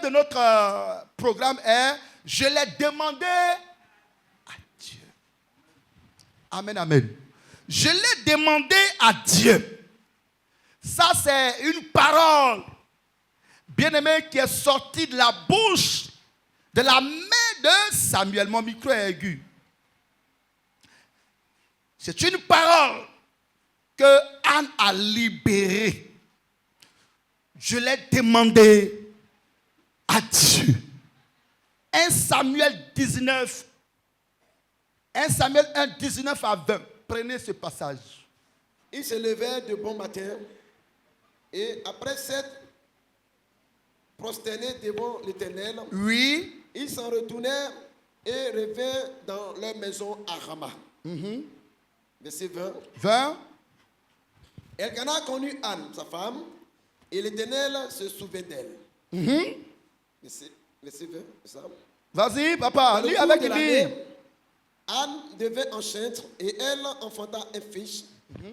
de notre programme est « Je l'ai demandé à Dieu ». Amen, amen. Je l'ai demandé à Dieu. Ça, c'est une parole, bien-aimé, qui est sortie de la bouche, de la main de Samuel. Mon micro est aigu. C'est une parole que Anne a libérée. Je l'ai demandé à Dieu. 1 Samuel 19. 1 Samuel 1, 19 à 20. Prenez ce passage. Ils se levèrent de bon matin et après s'être prosternés devant l'Éternel, Oui. ils s'en retournèrent et revinrent dans leur maison à Rama. Verset 20. 20. Elkana connut Anne, sa femme, et l'Éternel se souvint d'elle. Verset 20, c'est ça. Vas-y, papa, lis avec lui. Anne devint enceinte et elle enfanta un fils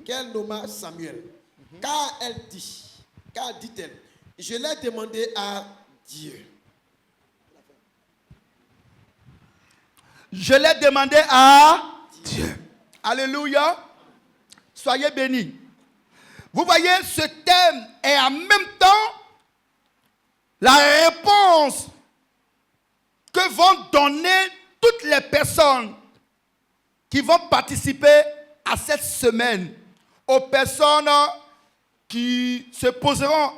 qu'elle nomma Samuel. Car dit-elle, je l'ai demandé à Dieu. Je l'ai demandé à Dieu. Alléluia. Soyez bénis. Vous voyez, ce thème est en même temps la réponse que vont donner toutes les personnes qui vont participer à cette semaine, aux personnes qui se poseront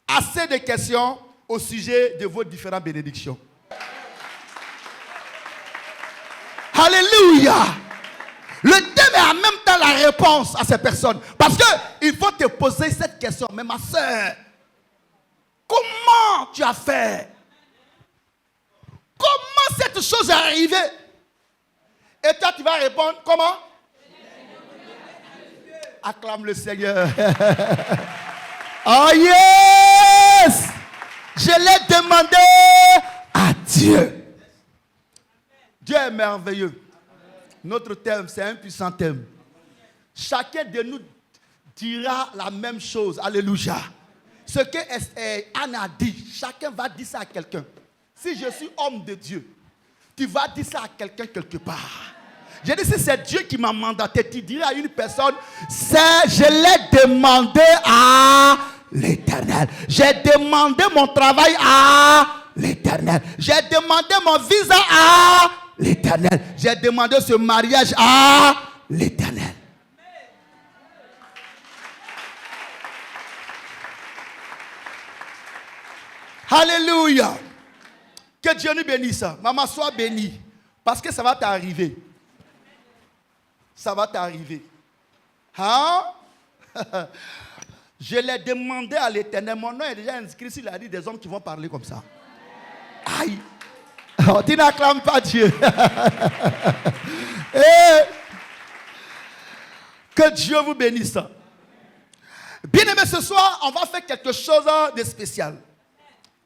assez de questions au sujet de vos différentes bénédictions. Alléluia. Le thème est en même temps la réponse à ces personnes. Parce qu'il faut te poser cette question. Mais ma soeur, comment tu as fait? Comment cette chose est arrivée? Et toi, tu vas répondre, comment? Acclame le Seigneur. Oh yes! Je l'ai demandé à Dieu. Dieu est merveilleux. Notre thème, c'est un puissant thème. Chacun de nous dira la même chose. Alléluia. Ce que Anne a dit, chacun va dire ça à quelqu'un. Si je suis homme de Dieu, tu vas dire ça à quelqu'un quelque part. J'ai dit, si c'est Dieu qui m'a mandaté, tu diras à une personne, je l'ai demandé à l'Éternel. J'ai demandé mon travail à l'Éternel. J'ai demandé mon visa à l'Éternel. J'ai demandé ce mariage à l'Éternel. Alléluia. Que Dieu nous bénisse. Maman, sois bénie. Parce que ça va t'arriver. Ça va t'arriver. Hein? Je l'ai demandé à l'Éternel. Mon nom est déjà inscrit sur la liste des hommes qui vont parler comme ça. Aïe. Oh, tu n'acclames pas Dieu. Que Dieu vous bénisse. Bien aimé, ce soir, on va faire quelque chose de spécial.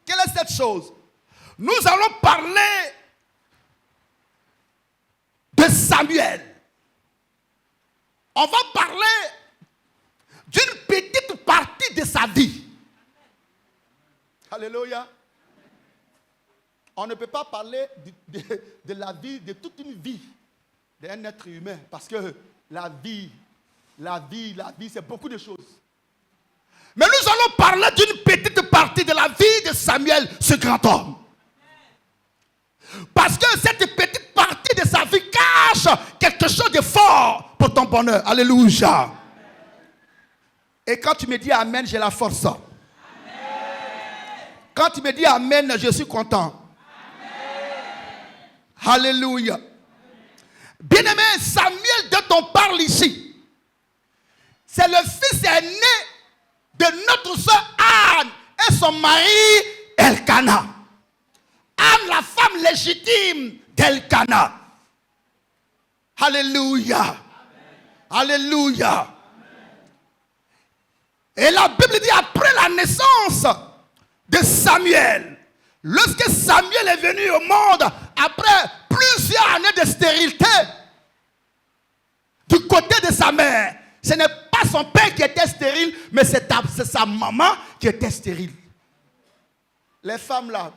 Quelle est cette chose? Nous allons parler de Samuel. On va parler d'une petite partie de sa vie. Alléluia. On ne peut pas parler de la vie, de toute une vie d'un être humain. Parce que la vie, c'est beaucoup de choses. Mais nous allons parler d'une petite partie de la vie de Samuel, ce grand homme. Parce que cette petite partie de sa vie cache quelque chose de fort pour ton bonheur. Alléluia. Et quand tu me dis Amen, j'ai la force. Amen. Quand tu me dis Amen, je suis content. Amen. Alléluia. Bien-aimé, Samuel dont on parle ici, c'est le fils aîné de notre soeur Anne et son mari Elkana. Anne, la femme légitime d'Elkana. Alléluia. Amen. Alléluia. Amen. Et la Bible dit après la naissance de Samuel, lorsque Samuel est venu au monde, après plusieurs années de stérilité, du côté de sa mère, ce n'est pas son père qui était stérile, mais c'est sa maman qui était stérile. les femmes là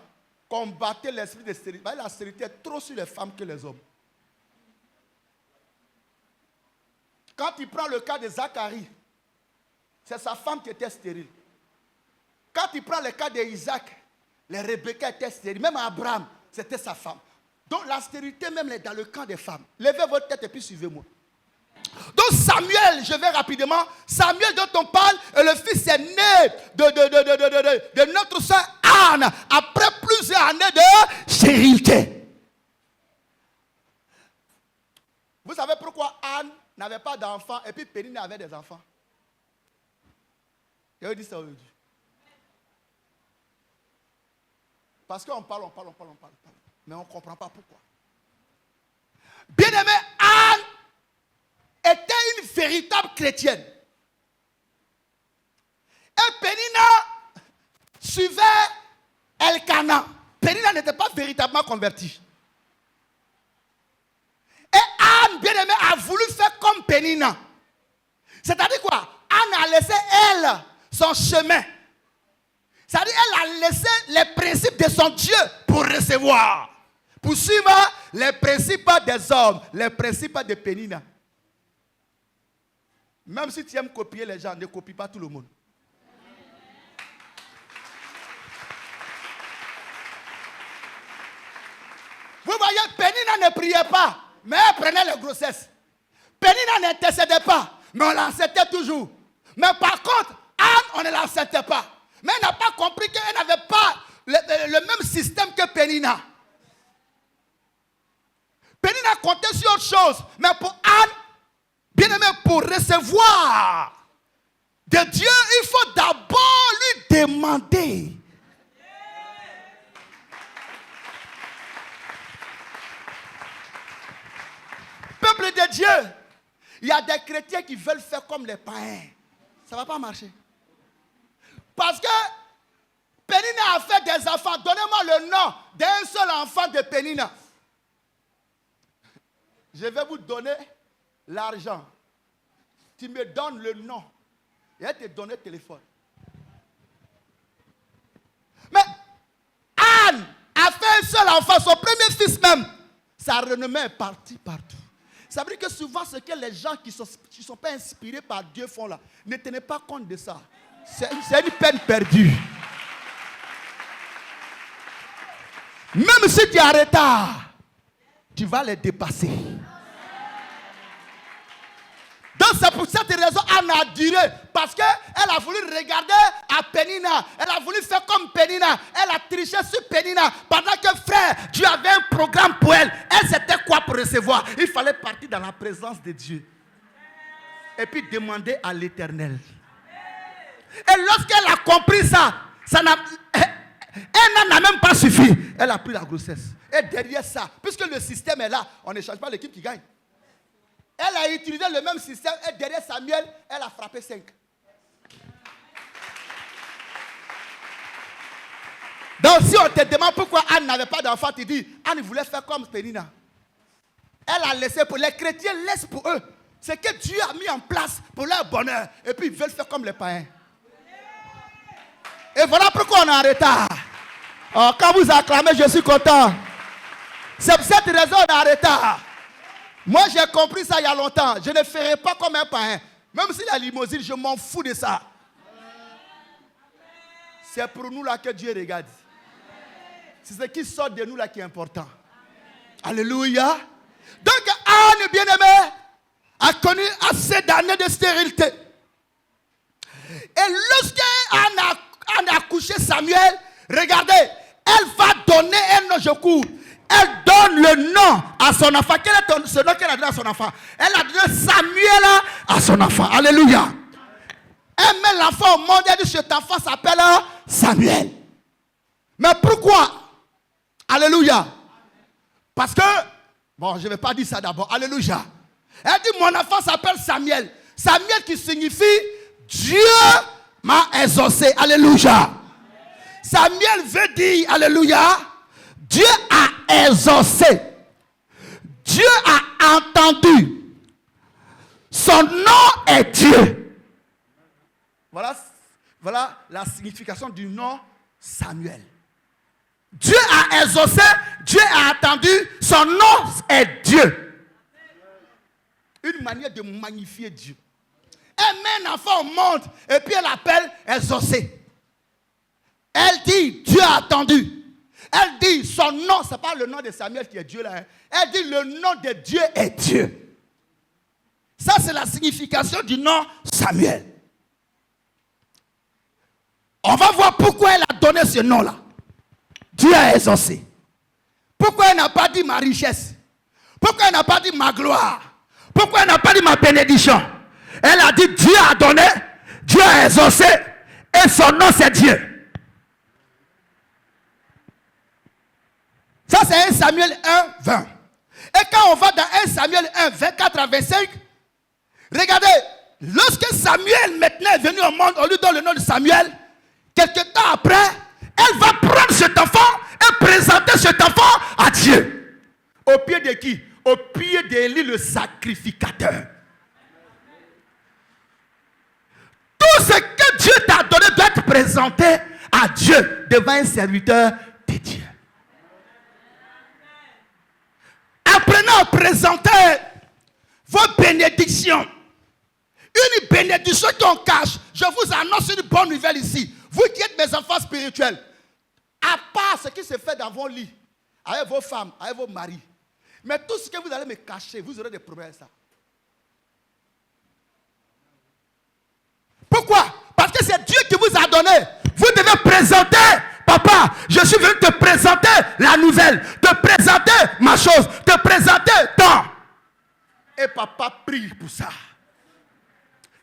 combattaient l'esprit de stérilité. La stérilité est trop sur les femmes que les hommes. Quand tu prends le cas de Zacharie, c'est sa femme qui était stérile. Quand tu prends le cas d'Isaac, les Rebecca étaient stériles. Même Abraham, c'était sa femme. Donc la stérilité même est dans le camp des femmes. Levez votre tête et puis suivez-moi. Donc Samuel, je vais rapidement. Samuel dont on parle, le fils est né de notre sœur Anne après plusieurs années de stérilité. Vous savez pourquoi Anne n'avait pas d'enfants et puis Pénina avait des enfants? Je vous dis ça aujourd'hui. Parce qu'on parle. Mais on ne comprend pas pourquoi. Bien-aimé, Anne était une véritable chrétienne. Et Pénina suivait Elkana. Pénina n'était pas véritablement convertie. Et Anne, bien-aimée, a voulu faire comme Pénina. C'est-à-dire quoi? Anne a laissé, elle, son chemin. C'est-à-dire qu'elle a laissé les principes de son Dieu pour recevoir. Pour suivre les principes des hommes, les principes de Pénina. Même si tu aimes copier les gens, ne copie pas tout le monde. Vous voyez, Pénina ne priait pas, mais elle prenait les grossesses. Pénina n'intercédait pas, mais on l'acceptait toujours. Mais par contre, Anne, on ne l'acceptait pas. Mais elle n'a pas compris qu'elle n'avait pas le même système que Pénina. Pénina comptait sur autre chose. Mais pour Anne, bien aimé, pour recevoir de Dieu, il faut d'abord lui demander. Peuple de Dieu, il y a des chrétiens qui veulent faire comme les païens. Ça ne va pas marcher. Parce que Pénina a fait des enfants. Donnez-moi le nom d'un seul enfant de Pénina. Je vais vous donner l'argent. Tu me donnes le nom. Et elle te donne le téléphone. Mais Anne a fait un seul enfant, son premier fils même. Sa renommée est partie partout. Ça veut dire que souvent ce que les gens qui ne sont pas inspirés par Dieu font là, ne tenez pas compte de ça. C'est une peine perdue. Même si tu es en retard, tu vas les dépasser. Donc c'est pour cette raison Anne a duré. Parce qu'elle a voulu regarder à Pénina. Elle a voulu faire comme Pénina. Elle a triché sur Pénina. Pendant que frère, Dieu avait un programme pour elle. Elle c'était quoi pour recevoir? Il fallait partir dans la présence de Dieu. Et puis demander à l'Éternel. Et lorsqu'elle a compris ça, elle n'en a même pas suffi. Elle a pris la grossesse. Et derrière ça, puisque le système est là, on ne change pas l'équipe qui gagne. Elle a utilisé le même système et derrière Samuel, elle a frappé 5. Donc si on te demande pourquoi Anne n'avait pas d'enfant, tu dis, Anne voulait faire comme Pénina. Elle a laissé pour les chrétiens, laisse pour eux. C'est que Dieu a mis en place pour leur bonheur. Et puis ils veulent faire comme les païens. Et voilà pourquoi on est en retard. Oh, quand vous acclamez, je suis content. C'est pour cette raison qu'on est en retard. Moi, j'ai compris ça il y a longtemps. Je ne ferai pas comme un païen. Même si la limousine, je m'en fous de ça. C'est pour nous là que Dieu regarde. C'est ce qui sort de nous là qui est important. Alléluia. Donc, Anne, bien-aimée, a connu assez d'années de stérilité. Et lorsqu'Anne a couché Samuel, regardez, elle va donner un nom, je cours. Elle donne le nom à son enfant. Quel est ce nom qu'elle a donné à son enfant? Elle a donné Samuel à son enfant. Alléluia. Elle met l'enfant au monde. Elle dit, cet enfant s'appelle Samuel. Mais pourquoi? Alléluia. Parce que, bon, je ne vais pas dire ça d'abord. Alléluia. Elle dit, mon enfant s'appelle Samuel. Samuel qui signifie, Dieu m'a exaucé. Alléluia. Samuel veut dire, alléluia, Dieu a exaucé. Dieu a entendu. Son nom est Dieu. Voilà la signification du nom Samuel. Dieu a exaucé, Dieu a attendu, son nom est Dieu. Une manière de magnifier Dieu. Elle met un enfant au monde et puis elle appelle exaucé. Elle dit, Dieu a attendu. Elle dit, son nom, ce n'est pas le nom de Samuel qui est Dieu là. Hein. Elle dit, le nom de Dieu est Dieu. Ça, c'est la signification du nom Samuel. On va voir pourquoi elle a donné ce nom-là. Dieu a exaucé. Pourquoi elle n'a pas dit ma richesse? Pourquoi elle n'a pas dit ma gloire? Pourquoi elle n'a pas dit ma bénédiction? Elle a dit, Dieu a donné, Dieu a exaucé, et son nom c'est Dieu. Ça, c'est 1 Samuel 1, 20. Et quand on va dans 1 Samuel 1, 24 à 25, regardez, lorsque Samuel maintenant est venu au monde, on lui donne le nom de Samuel, quelque temps après, elle va prendre cet enfant et présenter cet enfant à Dieu. Au pied de qui? Au pied d'Élie le sacrificateur. Tout ce que Dieu t'a donné doit être présenté à Dieu devant un serviteur de Dieu. Apprenez à présenter vos bénédictions. Une bénédiction qu'on cache. Je vous annonce une bonne nouvelle ici. Vous qui êtes mes enfants spirituels, à part ce qui se fait dans vos lits, avec vos femmes, avec vos maris, mais tout ce que vous allez me cacher, vous aurez des problèmes avec ça. Pourquoi? Parce que c'est Dieu qui vous a donné. Vous devez présenter, papa, je suis venu te présenter la nouvelle, te présenter ma chose, te présenter tant. Et papa prie pour ça.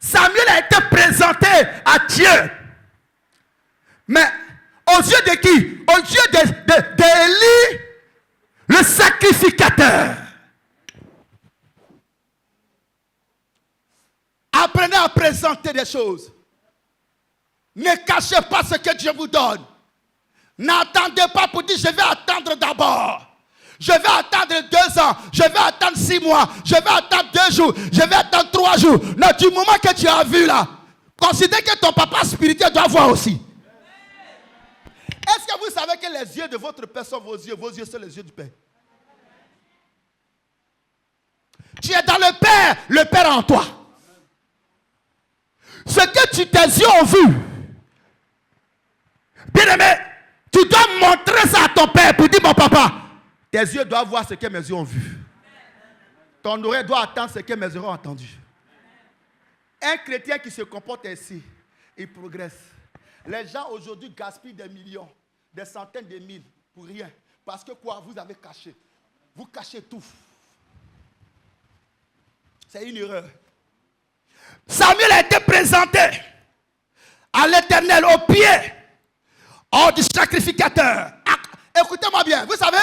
Samuel a été présenté à Dieu. Mais aux yeux de qui? Aux yeux d'Élie, le sacrificateur. Apprenez à présenter des choses. Ne cachez pas ce que Dieu vous donne. N'attendez pas pour dire, je vais attendre d'abord. Je vais attendre 2 ans. Je vais attendre 6 mois. Je vais attendre 2 jours. Je vais attendre 3 jours. Non, du moment que tu as vu là, considère que ton papa spirituel doit voir aussi. Est-ce que vous savez que les yeux de votre père sont vos yeux sont les yeux du père? Tu es dans le père en toi. Ce que tes yeux ont vu, bien aimé, tu dois montrer ça à ton père pour dire, mon papa, tes yeux doivent voir ce que mes yeux ont vu. Ton oreille doit entendre ce que mes oreilles ont entendu. Un chrétien qui se comporte ainsi, il progresse. Les gens aujourd'hui gaspillent des millions, des centaines de mille pour rien. Parce que quoi? Vous avez caché. Vous cachez tout. C'est une erreur. Samuel a été présenté à l'Éternel au pied du sacrificateur. Écoutez-moi bien. Vous savez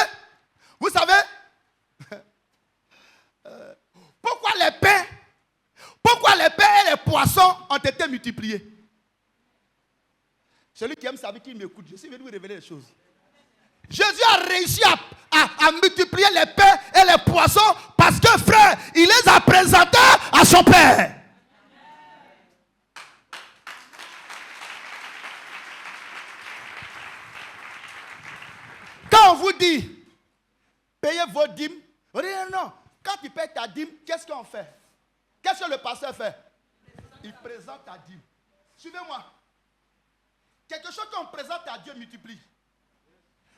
pourquoi les pains et les poissons ont été multipliés? Celui qui aime savoir qui m'écoute, je suis venu vous révéler les choses. Jésus a réussi à multiplier les pains et les poissons parce que, frère, il les a présentés à son Père. Quand on vous dit, payez vos dîmes, on dit non. Quand tu payes ta dîme, qu'est-ce qu'on fait? Qu'est-ce que le pasteur fait? Il présente ta dîme. Suivez-moi. Quelque chose qu'on présente à Dieu multiplie.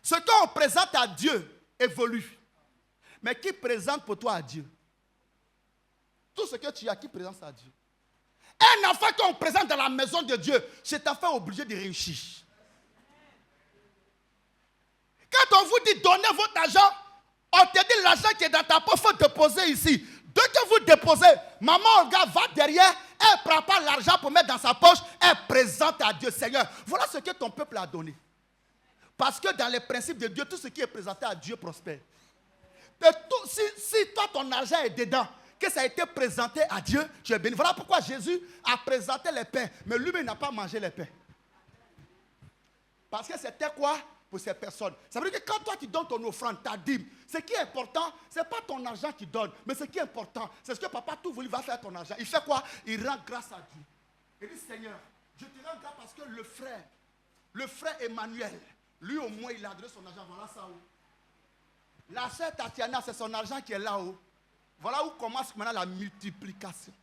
Ce qu'on présente à Dieu évolue. Mais qui présente pour toi à Dieu? Tout ce que tu as, qui présente à Dieu? Un enfant qu'on présente dans la maison de Dieu, cet enfant est obligé de réussir. Quand on vous dit donnez votre argent, on te dit l'argent qui est dans ta poche, il faut déposer ici. Dès que vous déposez, maman Olga va derrière, elle ne prend pas l'argent pour mettre dans sa poche, elle présente à Dieu. Seigneur, voilà ce que ton peuple a donné. Parce que dans les principes de Dieu, tout ce qui est présenté à Dieu prospère. Si toi, ton argent est dedans, que ça a été présenté à Dieu, tu es béni. Voilà pourquoi Jésus a présenté les pains, mais lui-même n'a pas mangé les pains. Parce que c'était quoi pour ces personnes? Ça veut dire que quand toi tu donnes ton offrande, ta dîme, ce qui est important, ce n'est pas ton argent qui donne, mais ce qui est important, c'est ce que papa tout voulu va faire ton argent. Il fait quoi? Il rend grâce à Dieu. Il dit, Seigneur, je te rends grâce parce que le frère Emmanuel, Lui, au moins, il a donné son argent. Voilà ça. La sœur Tatiana, c'est son argent qui est là-haut. Voilà où commence maintenant la multiplication.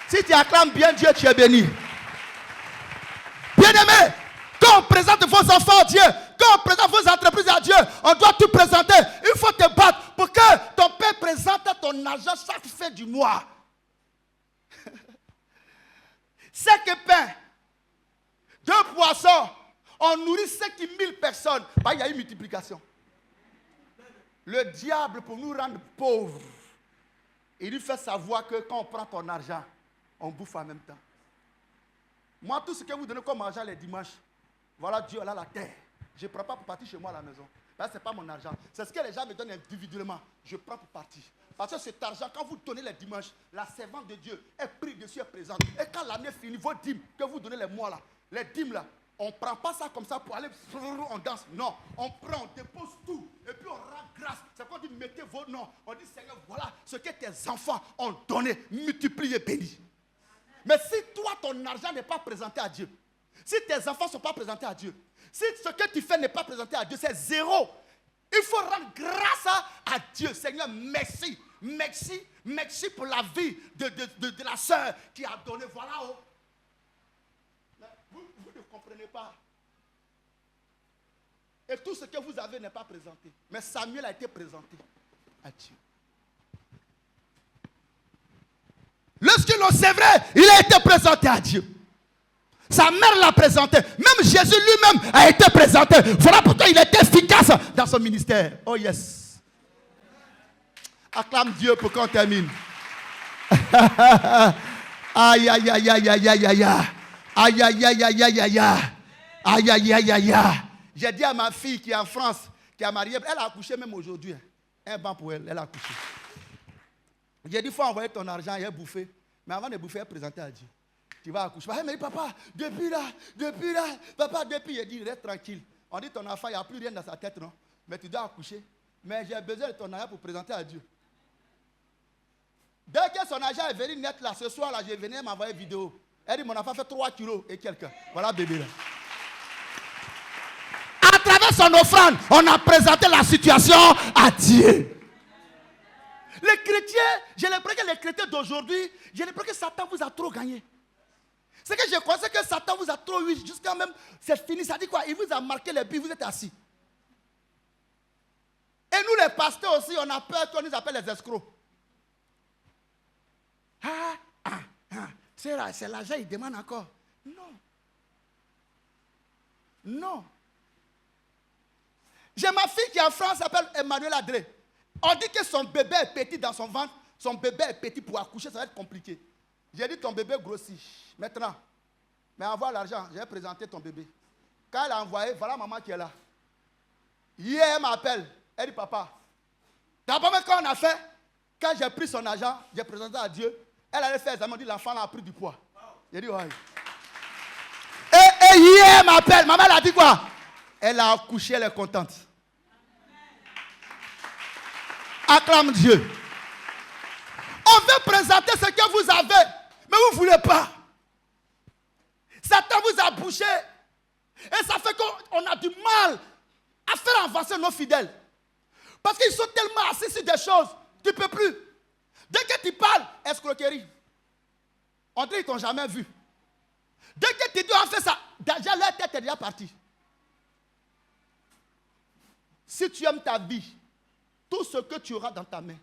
Si tu acclames bien Dieu, tu es béni. Bien-aimé, quand on présente vos enfants à Dieu, quand on présente vos entreprises à Dieu, on doit tout présenter. Il faut te battre pour que ton père présente ton argent chaque fin du mois. 5 pains, 2 poissons, on nourrit 5000 personnes. Bah, il y a une multiplication. Le diable, pour nous rendre pauvres, il lui fait savoir que quand on prend ton argent, on bouffe en même temps. Moi, tout ce que vous donnez comme argent les dimanches, voilà, Dieu a la terre. Je ne prends pas pour partir chez moi à la maison. Là, ce n'est pas mon argent. C'est ce que les gens me donnent individuellement. Je prends pour partir. Parce que cet argent, quand vous donnez les dimanches, la servante de Dieu est prise dessus, est présente. Et quand l'année finit, vos dîmes que vous donnez les mois là, les dîmes là, on ne prend pas ça comme ça pour aller, on danse. Non, on prend, on dépose tout. Et puis on rend grâce. C'est quand on dit mettez vos noms. On dit Seigneur, voilà ce que tes enfants ont donné. Multiplie et bénis. Mais si toi, ton argent n'est pas présenté à Dieu, si tes enfants ne sont pas présentés à Dieu, si ce que tu fais n'est pas présenté à Dieu, c'est zéro. Il faut rendre grâce à Dieu. Seigneur, merci. Merci. Merci pour la vie de la sœur qui a donné. Voilà. Oh. Vous ne comprenez pas. Et tout ce que vous avez n'est pas présenté. Mais Samuel a été présenté à Dieu. Lorsque c'est vrai, il a été présenté à Dieu. Sa mère l'a présenté. Même Jésus lui-même a été présenté. Voilà pourquoi il est efficace dans son ministère. Oh yes. Acclame Dieu pour qu'on termine. Aïe, aïe, aïe, aïe, aïe, aïe, aïe. Aïe, aïe, aïe, aïe, aïe, aïe. Aïe, aïe, aïe, aïe, aïe. J'ai dit à ma fille qui est en France, qui est mariée, elle a accouché même aujourd'hui. Un banc pour elle, elle a accouché. J'ai dit, il faut envoyer ton argent, elle a bouffé. Mais avant de bouffer, elle présentait à Dieu. Tu vas accoucher. Elle m'a dit, papa, depuis là, papa, depuis. Il dit, reste tranquille. On dit, ton enfant, il n'y a plus rien dans sa tête, non? Mais tu dois accoucher. Mais j'ai besoin de ton argent pour présenter à Dieu. Dès que son argent est venu net là, ce soir là, je venais m'envoyer une vidéo. Elle dit, mon enfant fait 3 kilos et quelques. Voilà bébé là. À travers son offrande, on a présenté la situation à Dieu. Les chrétiens, j'ai l'impression que les chrétiens d'aujourd'hui, j'ai l'impression que Satan vous a trop gagné. C'est que je pensais que Satan vous a trop eu jusqu'à même, c'est fini. Ça dit quoi? Il vous a marqué les pieds, vous êtes assis. Et nous les pasteurs aussi, on a peur qu'on nous appelle les escrocs. C'est l'argent, il demande encore. Non. Non. J'ai ma fille qui est en France, s'appelle Emmanuel Adré. On dit que son bébé est petit dans son ventre. Son bébé est petit pour accoucher, ça va être compliqué. J'ai dit ton bébé grossit. Maintenant, mais envoie l'argent, j'ai présenté ton bébé. Quand elle a envoyé, voilà maman qui est là. Hier, elle m'appelle. Elle dit papa, d'abord quand on a fait, quand j'ai pris son argent, j'ai présenté à Dieu, elle allait faire l'examen, elle dit l'enfant a pris du poids. J'ai dit ouais. Et hier, elle m'appelle. Maman elle a dit quoi? Elle a accouché, elle est contente. Acclame Dieu. On veut présenter ce que vous avez, mais vous ne voulez pas. Satan vous a bouché. Et ça fait qu'on a du mal à faire avancer nos fidèles. Parce qu'ils sont tellement assis sur des choses, tu ne peux plus. Dès que tu parles, escroquerie. On dit qu'ils t'ont jamais vu. Dès que tu dois faire ça, déjà leur tête est déjà partie. Si tu aimes ta vie, tout ce que tu auras dans ta main,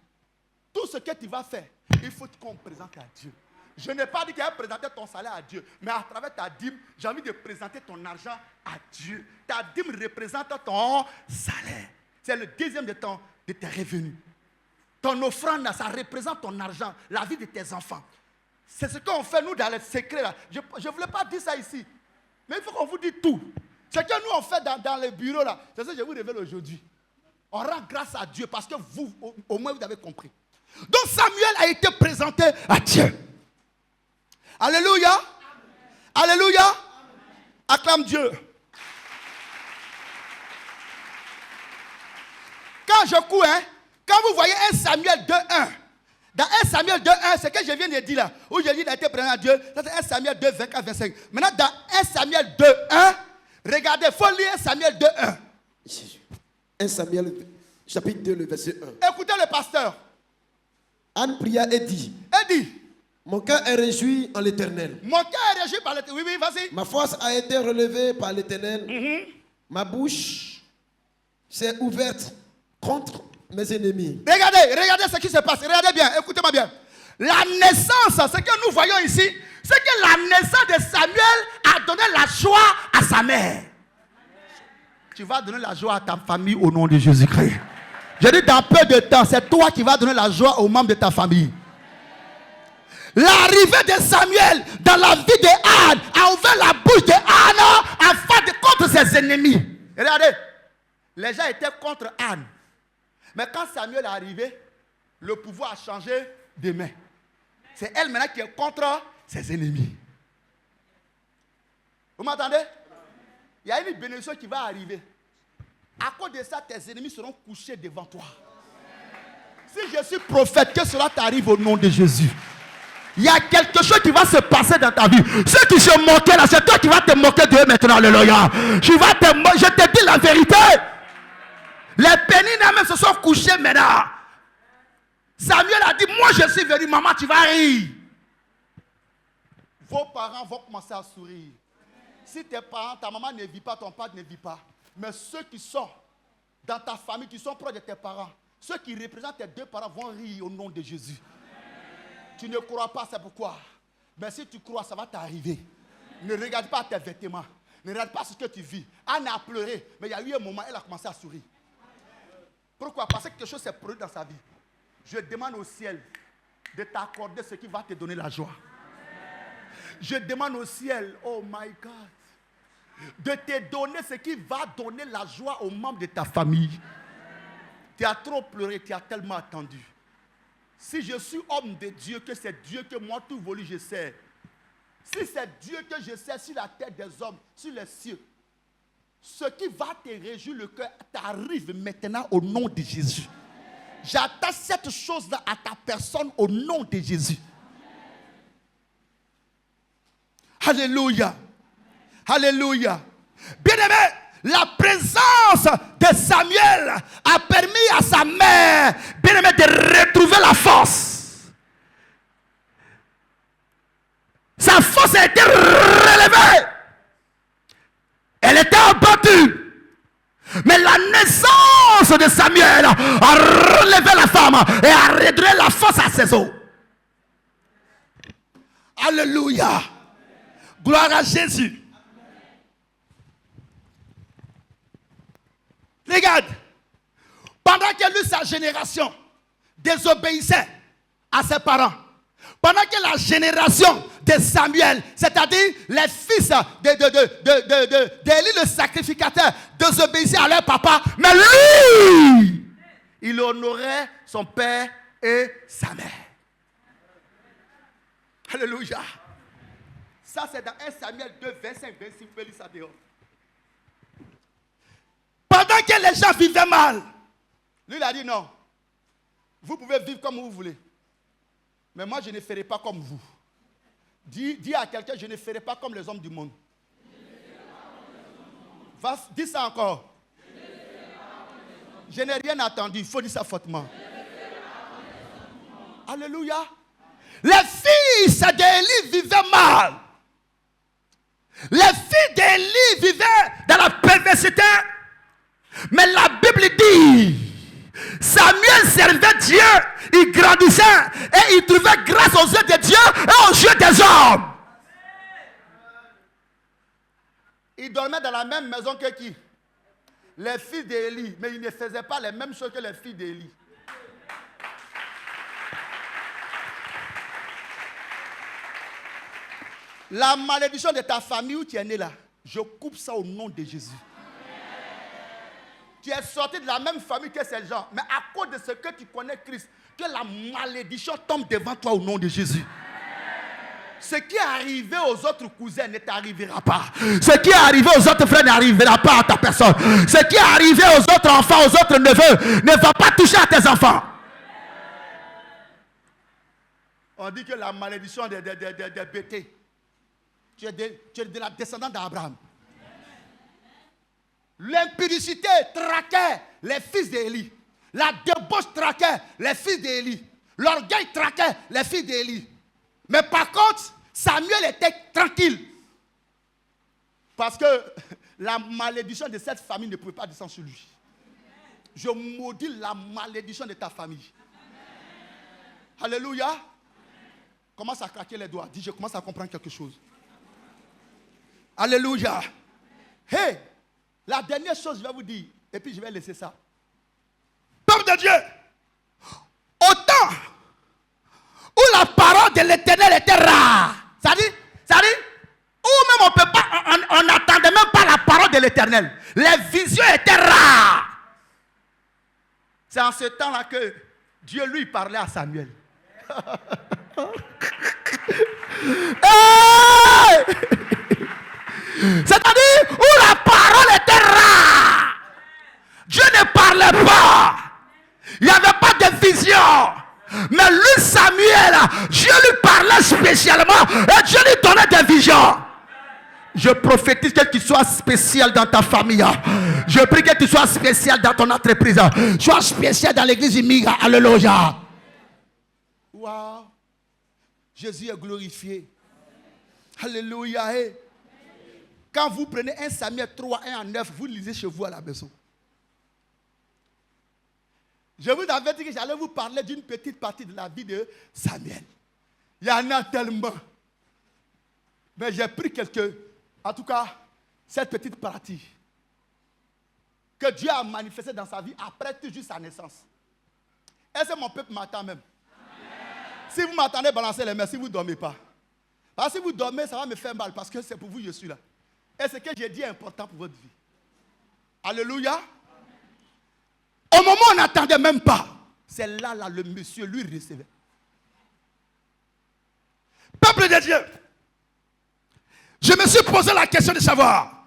tout ce que tu vas faire, il faut qu'on présente à Dieu. Je n'ai pas dit qu'il y a présenter ton salaire à Dieu, mais à travers ta dîme, j'ai envie de présenter ton argent à Dieu. Ta dîme représente ton salaire. C'est le deuxième de tes revenus. Ton offrande, ça représente ton argent, la vie de tes enfants. C'est ce qu'on fait nous dans les secrets. Là. Je ne voulais pas dire ça ici, mais il faut qu'on vous dise tout. Ce que nous on fait dans les bureaux, là, c'est ce que je vous révèle aujourd'hui. On rend grâce à Dieu parce que vous, au moins, vous avez compris. Donc Samuel a été présenté à Dieu. Alléluia. Amen. Alléluia. Amen. Acclame Dieu. Quand je cours, quand vous voyez 1 Samuel 2:1, Dans 1 Samuel 2, 1, ce que je viens de dire là, où je dis qu'il a été présent à Dieu, ça c'est 1 Samuel 2, 24, 25. Maintenant, dans 1 Samuel 2, 1, regardez, il faut lire 1 Samuel 2, 1. 1 Samuel, chapitre 2, le verset 1. Écoutez le pasteur. Anne pria et dit, mon cœur est réjoui en l'Éternel. Mon cœur est réjoui par l'Éternel. Oui, vas-y. Ma force a été relevée par l'Éternel. Ma bouche s'est ouverte contre mes ennemis. Regardez ce qui se passe. Regardez bien, écoutez-moi bien. La naissance, ce que nous voyons ici, c'est que la naissance de Samuel a donné la joie à sa mère. Tu vas donner la joie à ta famille au nom de Jésus-Christ. Je dis dans peu de temps, c'est toi qui vas donner la joie aux membres de ta famille. L'arrivée de Samuel dans la vie de Anne a ouvert la bouche de Anne afin de contre ses ennemis. Regardez, les gens étaient contre Anne. Mais quand Samuel est arrivé, le pouvoir a changé de main. C'est elle maintenant qui est contre ses ennemis. Vous m'entendez? Il y a une bénédiction qui va arriver. À cause de ça, tes ennemis seront couchés devant toi. Si je suis prophète, que cela t'arrive au nom de Jésus. Il y a quelque chose qui va se passer dans ta vie. Ceux qui se moquaient là, c'est toi qui vas te moquer d'eux maintenant. Alléluia. Je te dis la vérité. Les pénines même se sont couchés maintenant. Samuel a dit, moi je suis venu, maman tu vas rire. Vos parents vont commencer à sourire. Si tes parents, ta maman ne vit pas, ton père ne vit pas. Mais ceux qui sont dans ta famille, qui sont proches de tes parents, ceux qui représentent tes deux parents vont rire au nom de Jésus. Tu ne crois pas, c'est pourquoi. Mais si tu crois, ça va t'arriver. Ne regarde pas tes vêtements. Ne regarde pas ce que tu vis. Anne a pleuré, mais il y a eu un moment, elle a commencé à sourire. Pourquoi? Parce que quelque chose s'est produit dans sa vie. Je demande au ciel de t'accorder ce qui va te donner la joie. Je demande au ciel, oh my God, de te donner ce qui va donner la joie aux membres de ta famille. Tu as trop pleuré, tu as tellement attendu. Si je suis homme de Dieu, que c'est Dieu que moi tout volu je sers. Si c'est Dieu que je sers sur la tête des hommes, sur les cieux, ce qui va te réjouir le cœur t'arrive maintenant au nom de Jésus. J'attache cette chose-là à ta personne au nom de Jésus. Alléluia. Alléluia. Bien-aimé, la présence de Samuel a permis à sa mère, bien-aimé, de retrouver la force. Sa force a été relevée. Elle était abattue. Mais la naissance de Samuel a relevé la femme et a redonné la force à ses os. Alléluia. Gloire à Jésus. Regarde. Pendant que lui, sa génération désobéissait à ses parents, pendant que la génération de Samuel, c'est-à-dire les fils d'Élie le sacrificateur, désobéissaient à leur papa, mais lui, il honorait son père et sa mère. Alléluia. Ça, c'est dans 1 Samuel 2, 25, 26. Vous pouvez lire ça dehors. Pendant que les gens vivaient mal, lui, il a dit non. Vous pouvez vivre comme vous voulez. Mais moi, je ne ferai pas comme vous. Dis à quelqu'un, je ne ferai pas comme les hommes du monde. Dis ça encore. Je n'ai rien entendu. Il faut dire ça fortement. Alléluia. Les fils d'Élie vivaient mal. Les filles d'Élie vivaient dans la perversité. Mais la Bible dit, Samuel servait Dieu, il grandissait et il trouvait grâce aux yeux de Dieu et aux yeux des hommes. Il dormait dans la même maison que qui? Les filles d'Élie, mais il ne faisait pas les mêmes choses que les filles d'Élie. La malédiction de ta famille où tu es né là, je coupe ça au nom de Jésus. Tu es sorti de la même famille que ces gens, mais à cause de ce que tu connais Christ, que la malédiction tombe devant toi au nom de Jésus. Ce qui est arrivé aux autres cousins ne t'arrivera pas. Ce qui est arrivé aux autres frères n'arrivera pas à ta personne. Ce qui est arrivé aux autres enfants, aux autres neveux, ne va pas toucher à tes enfants. On dit que la malédiction des bêtés. Tu es de la descendance d'Abraham. L'impudicité traquait les fils d'Élie. La débauche traquait les fils d'Élie. L'orgueil traquait les fils d'Élie. Mais par contre, Samuel était tranquille. Parce que la malédiction de cette famille ne pouvait pas descendre sur lui. Je maudis la malédiction de ta famille. Alléluia. Commence à craquer les doigts. Dis, je commence à comprendre quelque chose. Alléluia. Hey, la dernière chose, je vais vous dire, et puis je vais laisser ça. Peuple de Dieu, au temps où la parole de l'Éternel était rare, ça dit, où même on peut pas, on n'attendait même pas la parole de l'Éternel. Les visions étaient rares. C'est en ce temps-là que Dieu lui parlait à Samuel. Hey! C'est-à-dire où la parole était rare. Dieu ne parlait pas. Il n'y avait pas de vision. Mais lui, Samuel, Dieu lui parlait spécialement et Dieu lui donnait des visions. Je prophétise que tu sois spécial dans ta famille. Je prie que tu sois spécial dans ton entreprise. Sois spécial dans l'église Imiga. Alléluia. Wow. Jésus est glorifié. Alléluia. Quand vous prenez 1 Samuel 3, 1 à 9, vous lisez chez vous à la maison. Je vous avais dit que j'allais vous parler d'une petite partie de la vie de Samuel. Il y en a tellement. Mais j'ai pris en tout cas, cette petite partie que Dieu a manifestée dans sa vie après toujours sa naissance. Est-ce que mon peuple m'attend même? Amen. Si vous m'attendez, balancez les mains si vous ne dormez pas. Parce que si vous dormez, ça va me faire mal parce que c'est pour vous que je suis là. Et ce que j'ai dit est important pour votre vie. Alléluia. Amen. Au moment où on n'attendait même pas, c'est là, le monsieur lui recevait. Peuple de Dieu, je me suis posé la question de savoir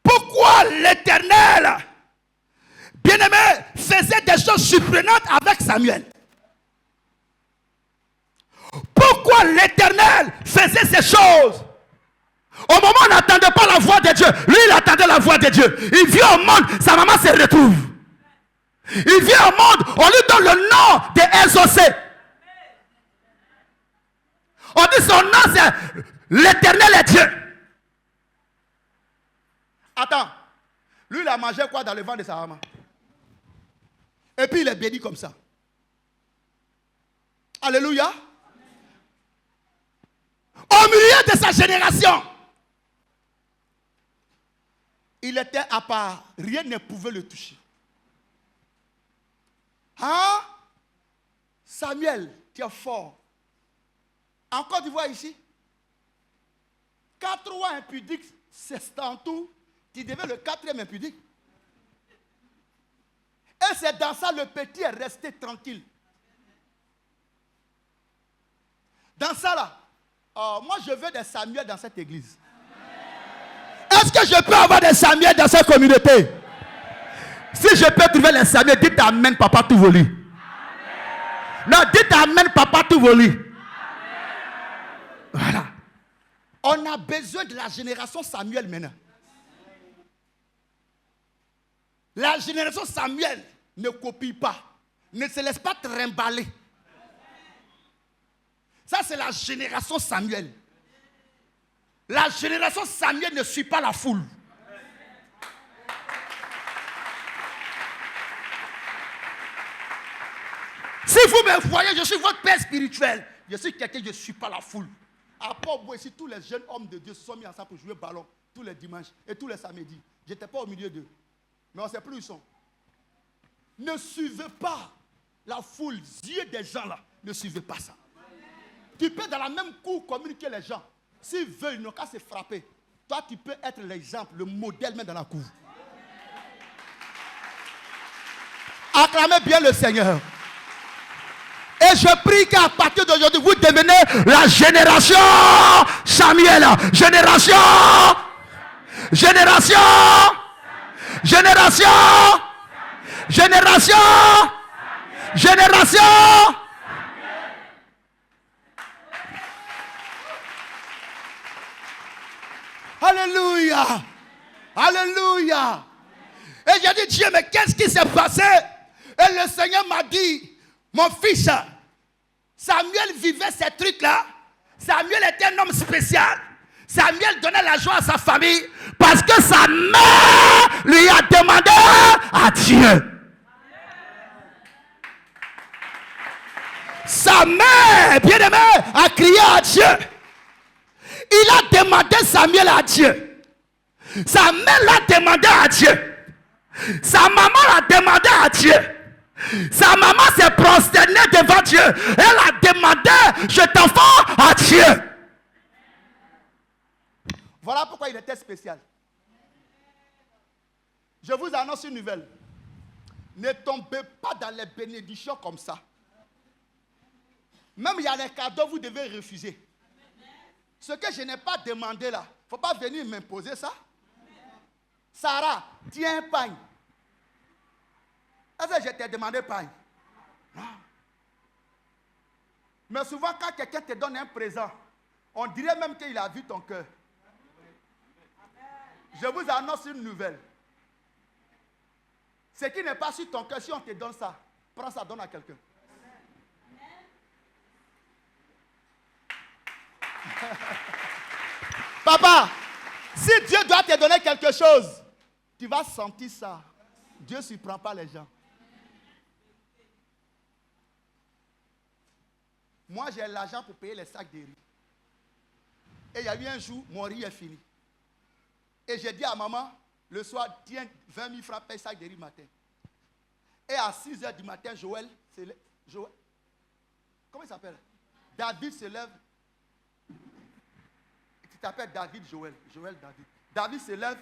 pourquoi l'Éternel, bien-aimé, faisait des choses surprenantes avec Samuel. Pourquoi l'Éternel faisait ces choses? Au moment où on n'attendait pas la voix de Dieu, lui il attendait la voix de Dieu. Il vient au monde, sa maman se retrouve. Il vient au monde, on lui donne le nom de Exaucé. On dit son nom c'est l'Éternel est Dieu. Attends, lui il a mangé quoi dans le ventre de sa maman? Et puis il est béni comme ça. Alléluia. Au milieu de sa génération, il était à part, rien ne pouvait le toucher. Hein? Samuel, tu es fort. En Côte d'Ivoire ici, 4 rois impudiques, c'est en tout. Tu devais le 4e impudique. Et c'est dans ça le petit est resté tranquille. Dans ça là, moi je veux des Samuel dans cette église. Est-ce que je peux avoir des Samuel dans cette communauté? Si je peux trouver les Samuel, dites amen, papa tout volu. Non, dites amen, papa tout volu. Voilà. On a besoin de la génération Samuel maintenant. La génération Samuel ne copie pas, ne se laisse pas trimballer. Ça, c'est la génération Samuel. La génération Samuel ne suit pas la foule. Si vous me voyez, je suis votre père spirituel. Je suis quelqu'un, je ne suis pas la foule. À part vous ici, tous les jeunes hommes de Dieu se sont mis ensemble pour jouer au ballon tous les dimanches et tous les samedis. Je n'étais pas au milieu d'eux. Mais on ne sait plus où ils sont. Ne suivez pas la foule. Yeux des gens là. Ne suivez pas ça. Tu peux dans la même cour communiquer les gens. S'ils veulent, ils n'ont qu'à se frapper. Toi, tu peux être l'exemple, le modèle même dans la cour. Acclamez bien le Seigneur. Et je prie qu'à partir d'aujourd'hui, vous devenez la génération Samuel. Génération. Génération. Génération. Génération. Génération. Alléluia. Alléluia. Et j'ai dit, Dieu, mais qu'est-ce qui s'est passé? Et le Seigneur m'a dit, mon fils, Samuel vivait ces trucs-là. Samuel était un homme spécial. Samuel donnait la joie à sa famille parce que sa mère lui a demandé à Dieu. Sa mère, bien-aimée, a crié à Dieu. Il a demandé Samuel à Dieu. Sa mère l'a demandé à Dieu. Sa maman l'a demandé à Dieu. Sa maman s'est prosternée devant Dieu. Elle a demandé cet enfant à Dieu. Voilà pourquoi il était spécial. Je vous annonce une nouvelle. Ne tombez pas dans les bénédictions comme ça. Même il y a des cadeaux, vous devez refuser. Ce que je n'ai pas demandé là, il ne faut pas venir m'imposer ça. Sarah, tiens un pain. Est-ce que je t'ai demandé pain? Non. Mais souvent, quand quelqu'un te donne un présent, on dirait même qu'il a vu ton cœur. Je vous annonce une nouvelle. Ce qui n'est pas sur ton cœur, si on te donne ça, prends ça, donne à quelqu'un. Papa, si Dieu doit te donner quelque chose, tu vas sentir ça. Dieu ne surprend pas les gens. Moi, j'ai l'argent pour payer les sacs de riz. Et il y a eu un jour, mon riz est fini. Et j'ai dit à maman, le soir, tiens 20 000 francs, paye sac de riz matin. Et à 6 h du matin, Joël, comment il s'appelle? David se lève. Tu t'appelles David, Joël. Joël, David. David se lève.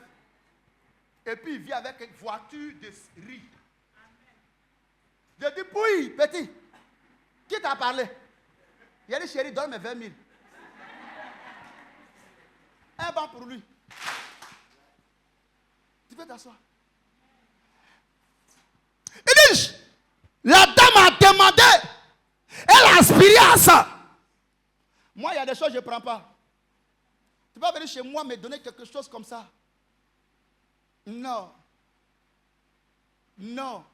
Et puis il vient avec une voiture de riz. Je dis, oui, petit. Qui t'a parlé? Il a dit, chérie, donne mes 20 000. Un banc pour lui. Tu peux t'asseoir. Il dit, la dame a demandé. Elle a aspiré à ça. Moi, il y a des choses que je ne prends pas. Tu peux venir chez moi me donner quelque chose comme ça. Non. Non.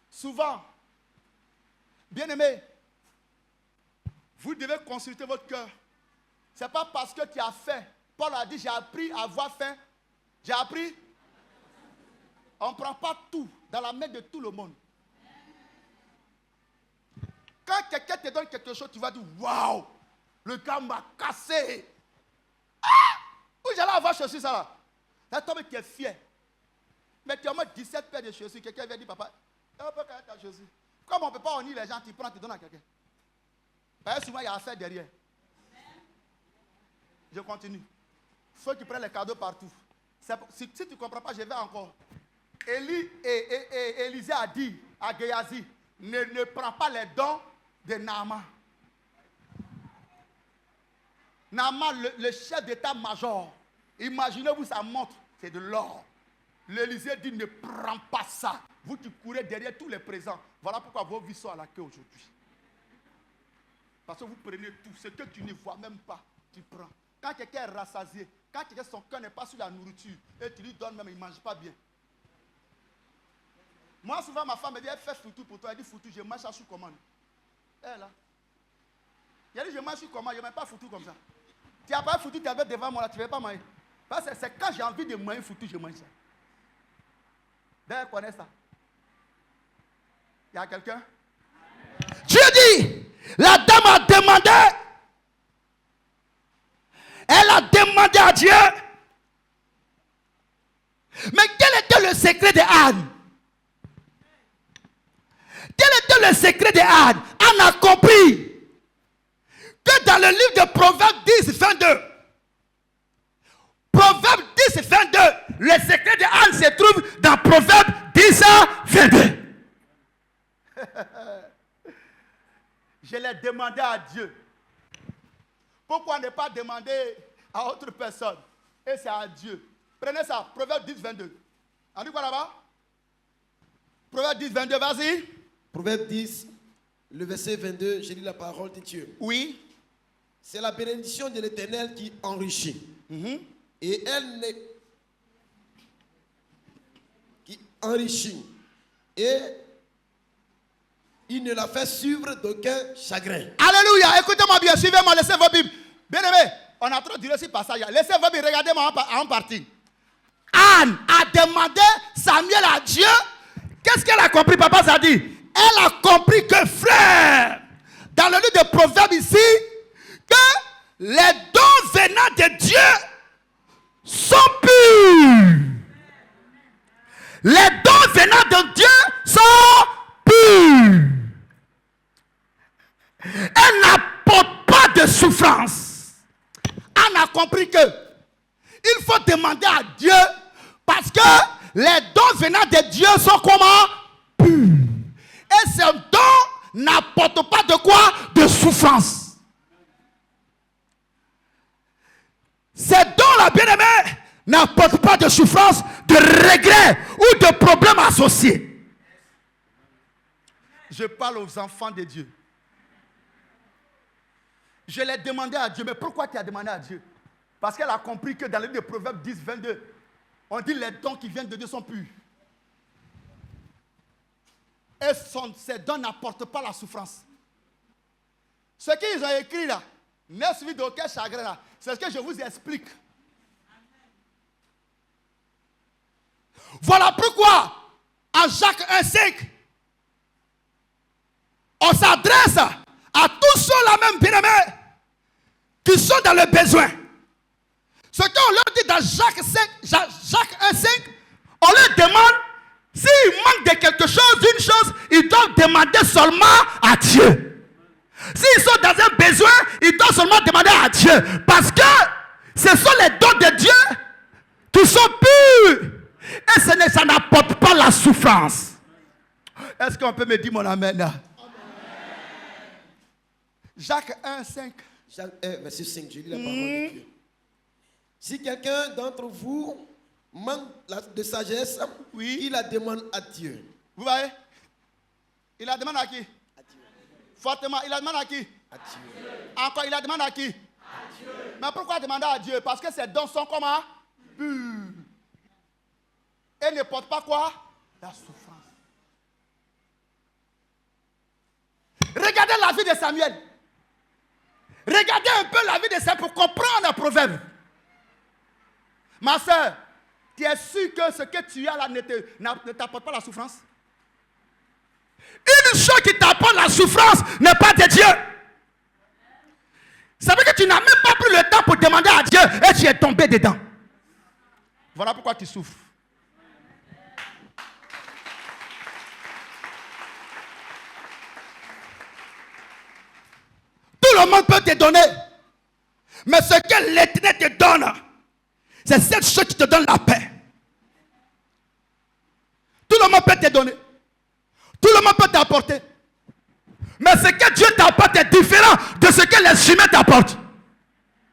Souvent, bien-aimé, vous devez consulter votre cœur. Ce n'est pas parce que tu as faim. Paul a dit, j'ai appris à avoir faim. J'ai appris. On ne prend pas tout dans la main de tout le monde. Quand quelqu'un te donne quelque chose, tu vas dire, waouh, le gars m'a cassé. Ah! Où j'allais avoir chaussures ça là? Là, toi, tu es fier. Mais tu as au moins 17 paires de chaussures. Quelqu'un vient dire, papa, on peut carrer ta chaussure. Comme on ne peut pas unir les gens, tu prends, tu donnes à quelqu'un. Parce que souvent, il y a affaire derrière. Je continue. Il faut que tu prennes les cadeaux partout. Si tu ne comprends pas, je vais encore. Élisée a dit à Géasi, ne prends pas les dons de Naaman. Naaman, le chef d'état-major, imaginez-vous sa montre, c'est de l'or. L'Élysée dit, ne prends pas ça. Vous, tu courez derrière tous les présents. Voilà pourquoi vos vies sont à la queue aujourd'hui. Parce que vous prenez tout. Ce que tu ne vois même pas, tu prends. Quand quelqu'un est rassasié, quand quelqu'un, son cœur n'est pas sur la nourriture, et tu lui donnes même, il ne mange pas bien. Moi, souvent, ma femme me dit, elle fait foutu pour toi. Elle dit, foutu, je mange ça sous commande. Elle, là. Elle dit, je mange sur commande, je ne mange pas foutu comme ça. Tu n'as pas foutu, tu es devant moi, là, tu ne veux pas manger. Parce que c'est quand j'ai envie de manger foutu, je mange ça. D'ailleurs, connaît ça. Il y a quelqu'un? Dieu dit, la dame a demandé. Elle a demandé à Dieu. Mais quel était le secret de Anne? Quel était le secret de Anne? Anne a compris que dans le livre de Proverbes 10, 22, Proverbes 10, 22, le secret de Anne se trouve dans Proverbes 10, 22. Je l'ai demandé à Dieu. Pourquoi ne pas demander à autre personne? Et c'est à Dieu. Prenez ça, Proverbes 10, 22. On dit quoi là-bas? Proverbes 10, 22, vas-y. Proverbe 10, le verset 22, je lis la parole de Dieu. Oui. C'est la bénédiction de l'Éternel qui enrichit. Et elle n'est qui enrichit. Et il ne la fait suivre d'aucun chagrin. Alléluia. Écoutez-moi bien, suivez-moi, laissez vos Bibles. Bien aimé, on a trop duré ce passage. Laissez vos Bibles, regardez-moi en partie. Anne a demandé Samuel à Dieu. Qu'est-ce qu'elle a compris? Papa ça dit. Elle a compris que frère, dans le livre de Proverbes ici, que les dons venant de Dieu sont purs. Les dons venant de Dieu sont purs. Elle n'apporte pas de souffrance. Anne a compris que il faut demander à Dieu parce que les dons venant de Dieu sont comment? Purs. Et ces dons n'apportent pas de quoi? De souffrance. Ces dons-là, bien-aimés, n'apportent pas de souffrance, de regrets ou de problèmes associés. Je parle aux enfants de Dieu. Je l'ai demandé à Dieu. Mais pourquoi tu as demandé à Dieu? Parce qu'elle a compris que dans le livre de Proverbes 10, 22, on dit les dons qui viennent de Dieu sont purs. Et ces dons n'apportent pas la souffrance. Ce qu'ils ont écrit là, n'est suivi d'aucun chagrin là, c'est ce que je vous explique. Voilà pourquoi, en Jacques 1,5, on s'adresse à tous ceux-là même bien-aimés qui sont dans le besoin. Ce qu'on leur dit dans Jacques 1,5, on leur demande s'ils manquent de quelque chose, d'une chose, ils doivent demander seulement à Dieu. S'ils sont dans un besoin, ils doivent seulement demander à Dieu. Parce que ce sont les dons de Dieu qui sont purs. Et ça n'apporte pas la souffrance. Est-ce qu'on peut me dire mon amen? Amen. Jacques 1, 5. Jacques 1, verset 5, je lis la parole de Dieu. Si quelqu'un d'entre vous manque de sagesse, oui, il la demande à Dieu. Vous voyez? Il la demande à qui? À Dieu. Fortement, il la demande à qui? À Dieu. Encore, il la demande à qui? À Dieu. Mais pourquoi demander à Dieu? Parce que ces dons sont comment? Purs. Et ne portent pas quoi? La souffrance. Regardez la vie de Samuel. Regardez un peu la vie de Samuel pour comprendre le proverbe. Ma soeur, tu es sûr que ce que tu as là ne t'apporte pas la souffrance? Une chose qui t'apporte la souffrance n'est pas de Dieu. Ça veut dire que tu n'as même pas pris le temps pour demander à Dieu et tu es tombé dedans. Voilà pourquoi tu souffres. Tout le monde peut te donner. Mais ce que l'Éternel te donne, c'est cette chose qui te donne la paix. Tout le monde peut te donner. Tout le monde peut t'apporter. Mais ce que Dieu t'apporte est différent de ce que les humains t'apportent.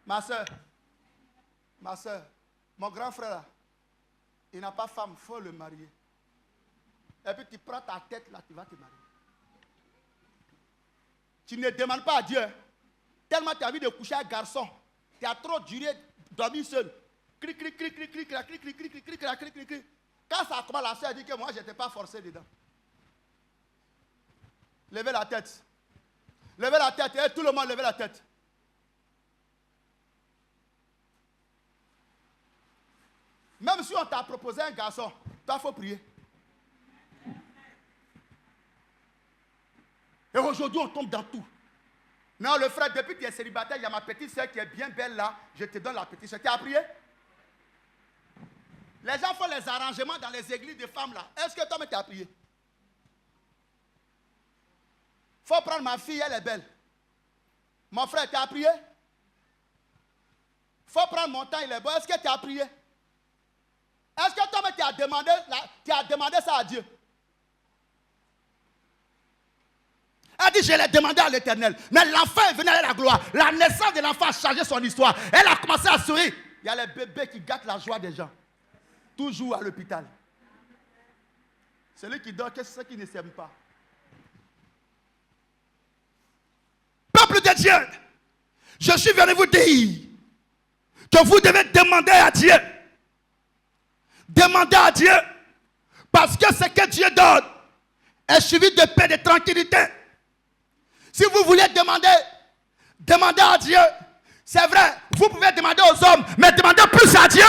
Ma soeur, mon grand frère, là, il n'a pas femme, il faut le marier. Et puis tu prends ta tête là, tu vas te marier. Tu ne demandes pas à Dieu. Tellement tu as envie de coucher avec un garçon. Tu as trop duré, dormi seul. Clic, clic, clic, clic, clic, clic, clic, clic, clic, clic, clic, clic, clic. Quand ça commence, la soeur dit que moi, je n'étais pas forcé dedans. Levez la tête. Levez la tête. Et tout le monde, levez la tête. Même si on t'a proposé un garçon, toi, il faut prier. Et aujourd'hui, on tombe dans tout. Non, le frère, depuis que tu es célibataire, il y a ma petite soeur qui est bien belle là. Je te donne la petite soeur. Tu as prié? Les gens font les arrangements dans les églises de femmes là. Est-ce que toi, tu as prié? Il faut prendre ma fille, elle est belle. Mon frère, tu as prié? Il faut prendre mon temps, il est beau. Est-ce que tu as prié? Est-ce que toi, tu as demandé ça à Dieu? Elle dit, je l'ai demandé à l'Éternel. Mais l'enfant est venu à la gloire. La naissance de l'enfant a changé son histoire. Elle a commencé à sourire. Il y a les bébés qui gâtent la joie des gens. Toujours à l'hôpital. Celui qui dort, qu'est-ce qui ne s'aime pas? Peuple de Dieu, Je suis venu vous dire que vous devez demander à Dieu. Demandez à Dieu. Parce que ce que Dieu donne est suivi de paix, de tranquillité. Si vous voulez demander, demandez à Dieu. C'est vrai, vous pouvez demander aux hommes, mais demandez plus à Dieu.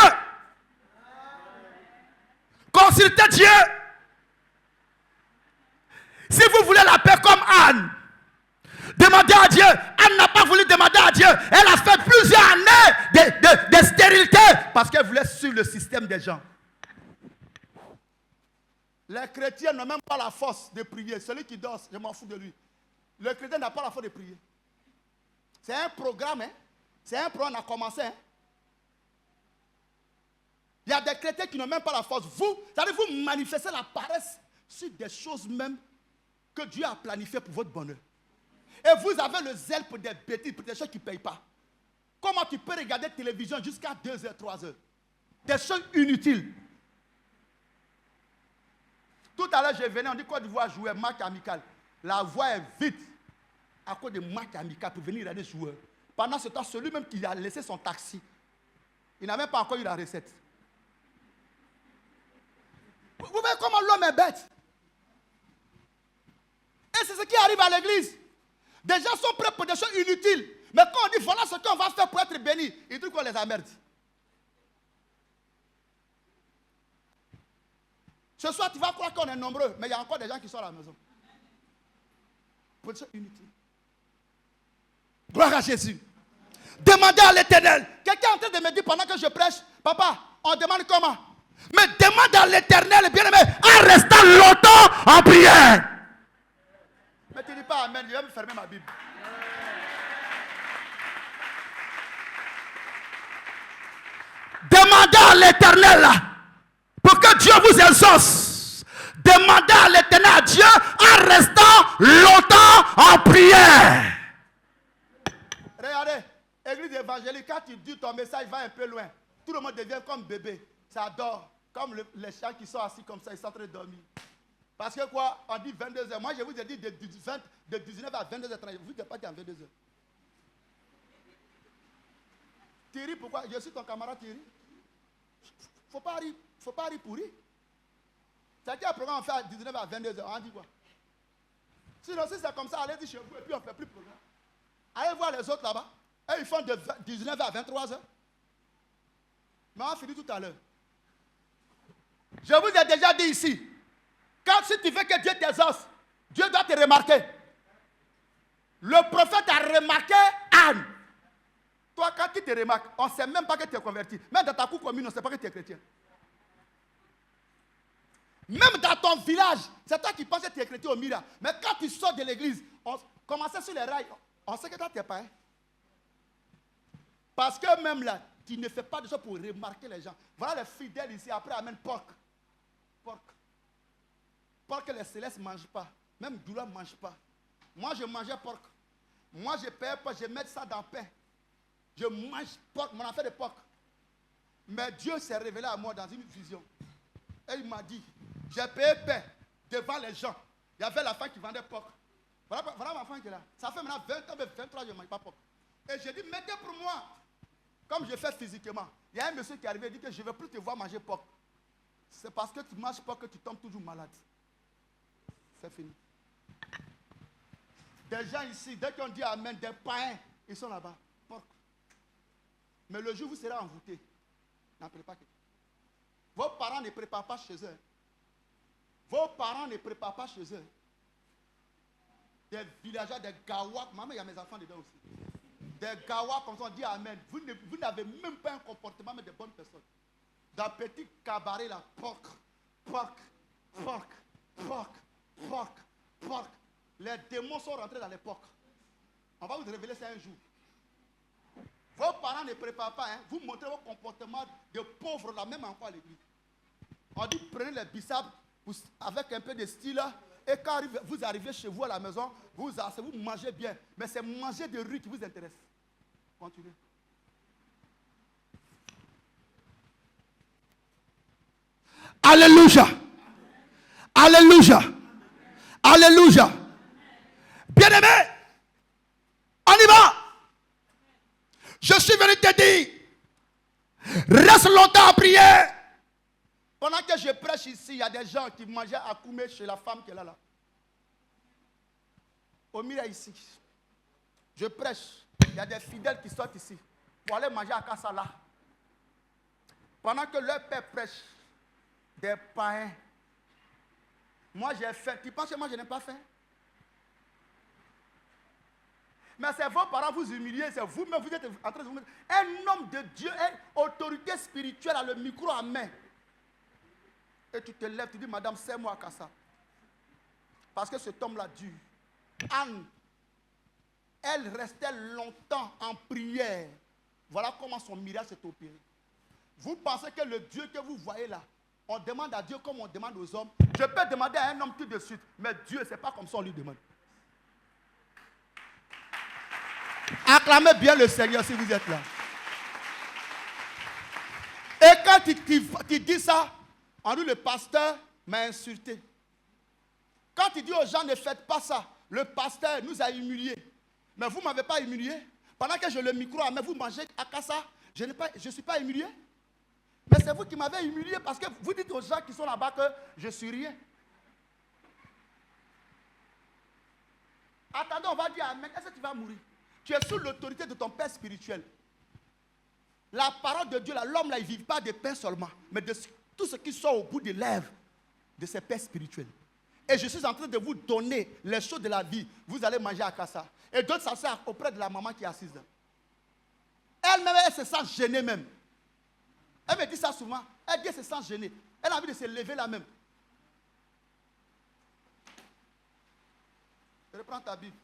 Consultez Dieu. Si vous voulez la paix comme Anne, demandez à Dieu. Anne n'a pas voulu demander à Dieu. Elle a fait plusieurs années de stérilité parce qu'elle voulait suivre le système des gens. Les chrétiens n'ont même pas la force de prier. Celui qui dort, je m'en fous de lui. Le chrétien n'a pas la force de prier. C'est un programme, hein? C'est un programme, on a commencé. Hein? Il y a des chrétiens qui n'ont même pas la force. Vous manifestez la paresse sur des choses même que Dieu a planifiées pour votre bonheur. Et vous avez le zèle pour des bêtises, pour des choses qui ne payent pas. Comment tu peux regarder la télévision jusqu'à 2h, 3h? Des choses inutiles. Tout à l'heure, je venais, on dit Côte d'Ivoire jouer match amical. La voix est vite à cause de match amical pour venir regarder les joueurs. Pendant ce temps, celui même qui a laissé son taxi, il n'a même pas encore eu la recette. Vous voyez comment l'homme est bête. Et c'est ce qui arrive à l'église. Des gens sont prêts pour des choses inutiles. Mais quand on dit voilà ce qu'on va faire pour être béni, ils trouvent qu'on les emmerde. Ce soir, tu vas croire qu'on est nombreux, mais il y a encore des gens qui sont à la maison. Pour des choses inutiles. Gloire à Jésus. Demandez à l'Éternel. Quelqu'un est en train de me dire pendant que je prêche, papa, on demande comment? Mais demande à l'Éternel, bien-aimé, en restant longtemps en prière. Mais tu ne dis pas amen, je vais me fermer ma Bible. Demandez à l'Éternel pour que Dieu vous exauce. Demandez à l'Éternel, à Dieu, en restant longtemps en prière. Regardez, église évangélique, quand tu dis ton message va un peu loin, tout le monde devient comme bébé. Ça dort, comme les chiens qui sont assis comme ça, ils sont en train de dormir. Parce que quoi, on dit 22h. Moi, je vous ai dit de 19 à 22h30. Je vous ai pas dit en 22h. Thierry, pourquoi? Je suis ton camarade Thierry. Faut pas rire pour rire. C'est un programme on fait à 19 à 22h. On dit quoi? Sinon, si c'est comme ça, allez dire chez vous et puis on ne fait plus de programme. Allez voir les autres là-bas. Et ils font de 19 à 23h. Mais on finit tout à l'heure. Je vous ai déjà dit ici. Quand si tu veux que Dieu t'exauce, Dieu doit te remarquer. Le prophète a remarqué Anne. Toi, quand tu te remarques, on ne sait même pas que tu es converti. Même dans ta cour commune, on ne sait pas que tu es chrétien. Même dans ton village, c'est toi qui penses que tu es chrétien au miracle. Mais quand tu sors de l'église, on commençait sur les rails, on sait que toi, tu n'es pas. Hein? Parce que même là, tu ne fais pas de choses pour remarquer les gens. Voilà les fidèles ici, après amènent porc. Porc que les célestes ne mangent pas. Même Doula ne mange pas. Moi, je mangeais porc. Moi, je ne payais pas, je mets ça dans le pain. Je mange porc, mon affaire de porc. Mais Dieu s'est révélé à moi dans une vision. Et il m'a dit, j'ai payé pain devant les gens. Il y avait la femme qui vendait porc. Voilà ma femme qui est là. Ça fait maintenant 20 ans, 23 ans, je ne mange pas porc. Et j'ai dit, mettez pour moi. Comme je fais physiquement. Il y a un monsieur qui est arrivé et dit que je ne veux plus te voir manger porc. C'est parce que tu manges porc que tu tombes toujours malade. C'est fini. Des gens ici, dès qu'on dit amen, des païens, ils sont là-bas. Porc. Mais le jour où vous serez envoûtés, n'en préparez pas. Vos parents ne préparent pas chez eux. Vos parents ne préparent pas chez eux. Des villageois, des gawas, maman, il y a mes enfants dedans aussi. Des gawas, comme ça, on dit amen. Vous n'avez même pas un comportement mais de bonnes personnes. Dans petit cabaret là, porc. Les démons sont rentrés dans les porcs. On va vous révéler ça un jour. Vos parents ne préparent pas, hein. Vous montrez vos comportements de pauvres là, même encore à l'église. On dit prenez les bisables avec un peu de style là. Et quand vous arrivez chez vous à la maison, vous mangez bien. Mais c'est manger de riz qui vous intéresse. Continuez. Alléluia. Alléluia. Alléluia. Bien-aimé, on y va. Je suis venu te dire, reste longtemps en prière. Pendant que je prêche ici, il y a des gens qui mangeaient à Koumé chez la femme qui est là. Au milieu ici, je prêche. Il y a des fidèles qui sortent ici pour aller manger à Kassala. Pendant que leur père prêche, des païens. Moi j'ai fait. Tu penses que moi je n'ai pas fait? Mais c'est vos parents vous humiliez, c'est vous-même, vous êtes en train de vous mettre. Un homme de Dieu, une autorité spirituelle a le micro à main. Et tu te lèves, tu dis, madame, c'est moi à Kassa. Parce que cet homme-là dure. Anne, elle restait longtemps en prière. Voilà comment son miracle s'est opéré. Vous pensez que le Dieu que vous voyez là, on demande à Dieu comme on demande aux hommes. Je peux demander à un homme tout de suite, mais Dieu, ce n'est pas comme ça on lui demande. Acclamez bien le Seigneur si vous êtes là. Et quand tu dis ça, on dit le pasteur m'a insulté. Quand il dit aux gens ne faites pas ça, le pasteur nous a humiliés. Mais vous ne m'avez pas humilié. Pendant que j'ai le micro à main, vous mangez à Kassa, je ne suis pas humilié. Mais c'est vous qui m'avez humilié parce que vous dites aux gens qui sont là-bas que je ne suis rien. Attendez, on va dire amen. Est-ce que tu vas mourir? Tu es sous l'autorité de ton père spirituel. La parole de Dieu, l'homme là, il ne vit pas de pain seulement, mais de tout ce qui sort au bout des lèvres de ses pères spirituels. Et je suis en train de vous donner les choses de la vie. Vous allez manger à Kassa. Et d'autres s'assoient auprès de la maman qui est assise là. Elle-même, elle se sent gênée même. Elle me dit ça souvent. Elle dit qu'elle se sent gênée. Elle a envie de se lever là même. Reprends ta Bible.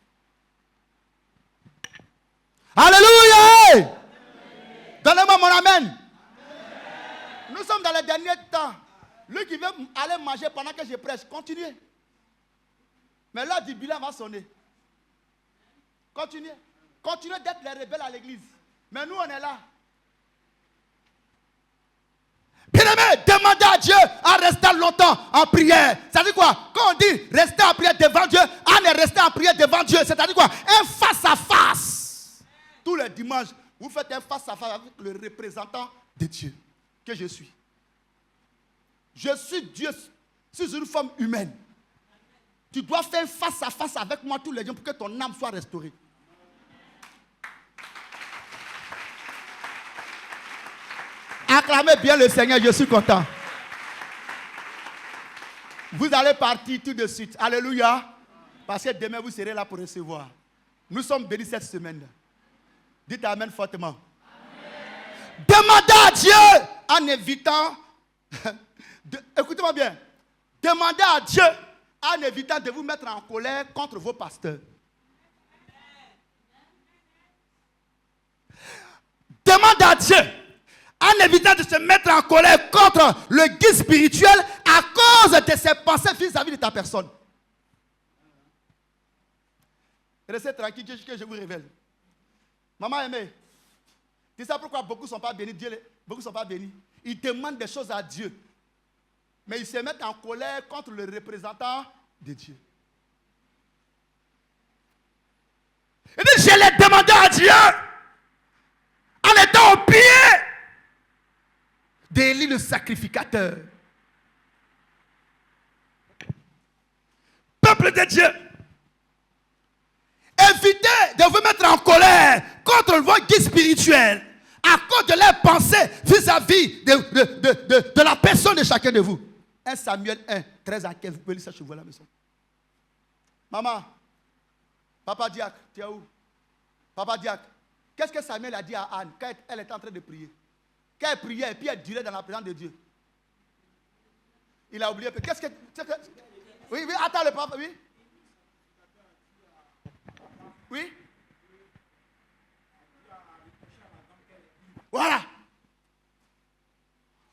Alléluia! Donnez-moi mon amen. Amen. Nous sommes dans les derniers temps. Lui qui veut aller manger pendant que je prêche, continuez. Mais l'heure du bilan va sonner. Continuez. Continuez d'être les rebelles à l'église. Mais nous, on est là. Bien-aimé, demandez à Dieu à rester longtemps en prière. C'est-à-dire quoi? Quand on dit rester en prière devant Dieu, on est resté en prière devant Dieu. C'est-à-dire quoi? Un face-à-face. Tous les dimanches, vous faites un face-à-face avec le représentant de Dieu que je suis. Je suis Dieu sous une forme humaine. Tu dois faire face-à-face avec moi tous les jours pour que ton âme soit restaurée. Acclamez bien le Seigneur, je suis content. Vous allez partir tout de suite. Alléluia. Parce que demain, vous serez là pour recevoir. Nous sommes bénis cette semaine. Dites amen fortement. Amen. Demandez à Dieu en évitant... Écoutez-moi bien. Demandez à Dieu en évitant de vous mettre en colère contre vos pasteurs. Demandez à Dieu en évitant de se mettre en colère contre le guide spirituel à cause de ses pensées vis-à-vis de ta personne. Restez tranquille que je vous révèle. Maman aimée, tu sais pourquoi beaucoup ne sont pas bénis? Beaucoup ne sont pas bénis. Ils demandent des choses à Dieu. Mais ils se mettent en colère contre le représentant de Dieu. Il dit, je l'ai demandé à Dieu en étant au pied d'Élie le sacrificateur. Peuple de Dieu, évitez de vous mettre en colère contre vos guides spirituels à cause de leurs pensées vis-à-vis de la personne de chacun de vous. 1 Samuel 1, 13 à 15, vous pouvez lire ça chez vous à la maison. Maman, Papa Diacre, tu es où? Papa Diacre, qu'est-ce que Samuel a dit à Anne quand elle était en train de prier? Quand elle priait et puis elle durait dans la présence de Dieu. Il a oublié. Qu'est-ce que... Oui, attends le papa, oui. Oui. Voilà.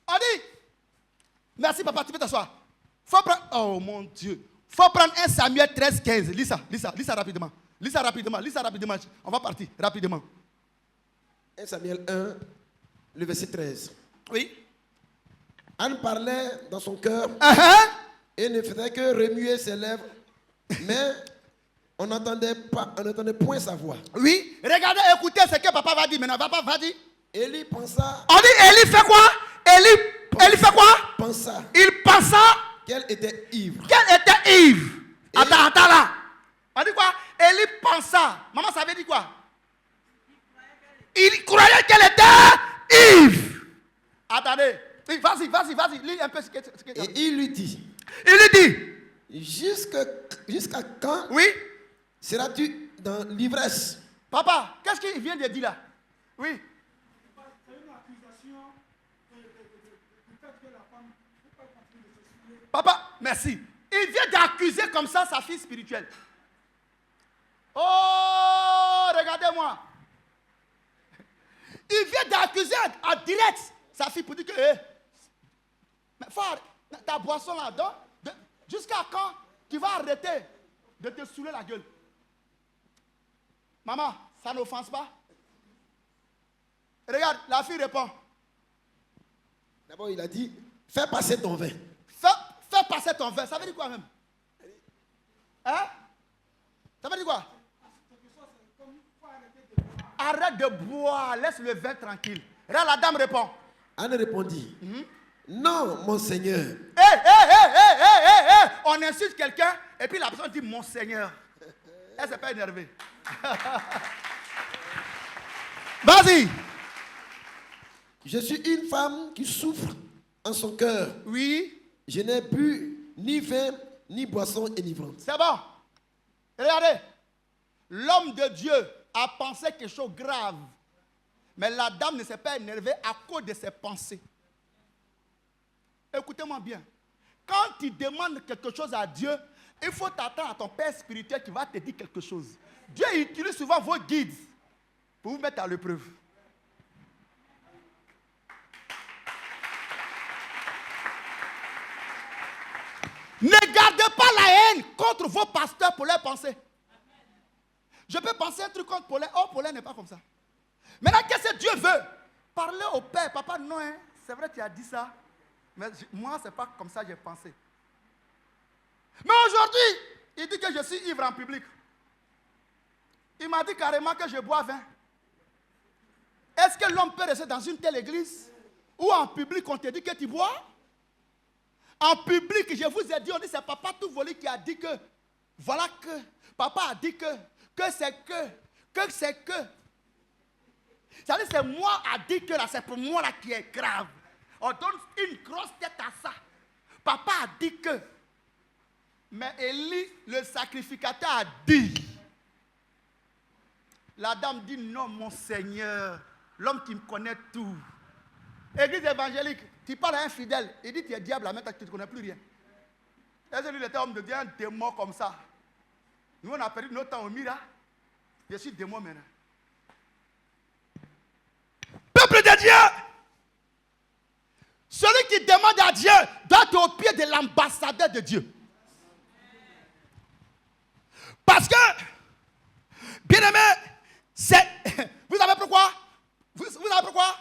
On dit, merci papa, tu peux t'asseoir. Faut prendre, oh mon Dieu. Faut prendre 1 Samuel 13, 15. Lis ça rapidement. Lis ça rapidement. On va partir rapidement. 1 Samuel 1, le verset 13. Oui. Anne parlait dans son cœur et ne faisait que remuer ses lèvres, mais On n'entendait point sa voix. Oui, regardez, écoutez ce que papa va dire maintenant. Papa va dire. Élie pensa. On dit Élie fait quoi? Élie fait quoi? Pensa Il pensa qu'elle était ivre. qu'elle était ivre. Attends là. On dit quoi? Élie pensa. Maman, ça veut dire quoi? Il croyait qu'elle était ivre. Attendez. Vas-y. Lis un peu ce que Et il lui dit. Il lui dit. Jusqu'à quand Oui. seras-tu dans l'ivresse? Papa, qu'est-ce qu'il vient de dire là? Oui. C'est une accusation du fait que la femme ne peut pas continuer de se souiller. Papa, merci. Il vient d'accuser comme ça sa fille spirituelle. Oh, regardez-moi. Il vient d'accuser en direct sa fille pour dire que, mais frère, ta boisson là-dedans, jusqu'à quand tu vas arrêter de te saouler la gueule? Maman, ça n'offense pas? Regarde, la fille répond. D'abord, il a dit, fais passer ton vin. Fais passer ton vin. Ça veut dire quoi même? Hein? Ça veut dire quoi? Arrête de boire, laisse le vin tranquille. Regarde, la dame répond. Anne répondit, non, mon Seigneur. On insulte quelqu'un et puis la personne dit mon Seigneur. Elle s'est pas énervée. Vas-y. Je suis une femme qui souffre en son cœur. Oui. Je n'ai bu ni vin, ni boisson enivrante. C'est bon. Regardez. L'homme de Dieu a pensé quelque chose de grave. Mais la dame ne s'est pas énervée à cause de ses pensées. Écoutez-moi bien. Quand tu demandes quelque chose à Dieu, il faut t'attendre à ton père spirituel qui va te dire quelque chose. Dieu utilise souvent vos guides pour vous mettre à l'épreuve. Ne gardez pas la haine contre vos pasteurs pour leur penser. Je peux penser un truc contre Paulin. Oh, Paulin n'est pas comme ça. Maintenant, qu'est-ce que Dieu veut? Parler au père. Papa, non, hein, c'est vrai, tu as dit ça. Mais moi, ce n'est pas comme ça que j'ai pensé. Mais aujourd'hui, il dit que je suis ivre en public. Il m'a dit carrément que je bois vin. Est-ce que l'homme peut rester dans une telle église où en public on te dit que tu bois? En public, je vous ai dit, on dit c'est papa tout volé qui a dit que, voilà que, papa a dit que c'est que c'est que. C'est-à-dire c'est moi a dit que là, c'est pour moi là qui est grave. On donne une grosse tête à ça. Papa a dit que. Mais Élie, le sacrificateur, a dit. La dame dit non, mon Seigneur, l'homme qui me connaît tout. Église évangélique, tu parles à un fidèle, il dit tu es diable, maintenant tu ne connais plus rien. Est-ce que lui, il était homme de Dieu, un démon comme ça? Nous, on a perdu notre temps au Mira. Je suis démon maintenant. Peuple de Dieu, celui qui demande à Dieu doit être au pied de l'ambassadeur de Dieu. Parce que, bien aimé, vous savez pourquoi? Vous savez pourquoi?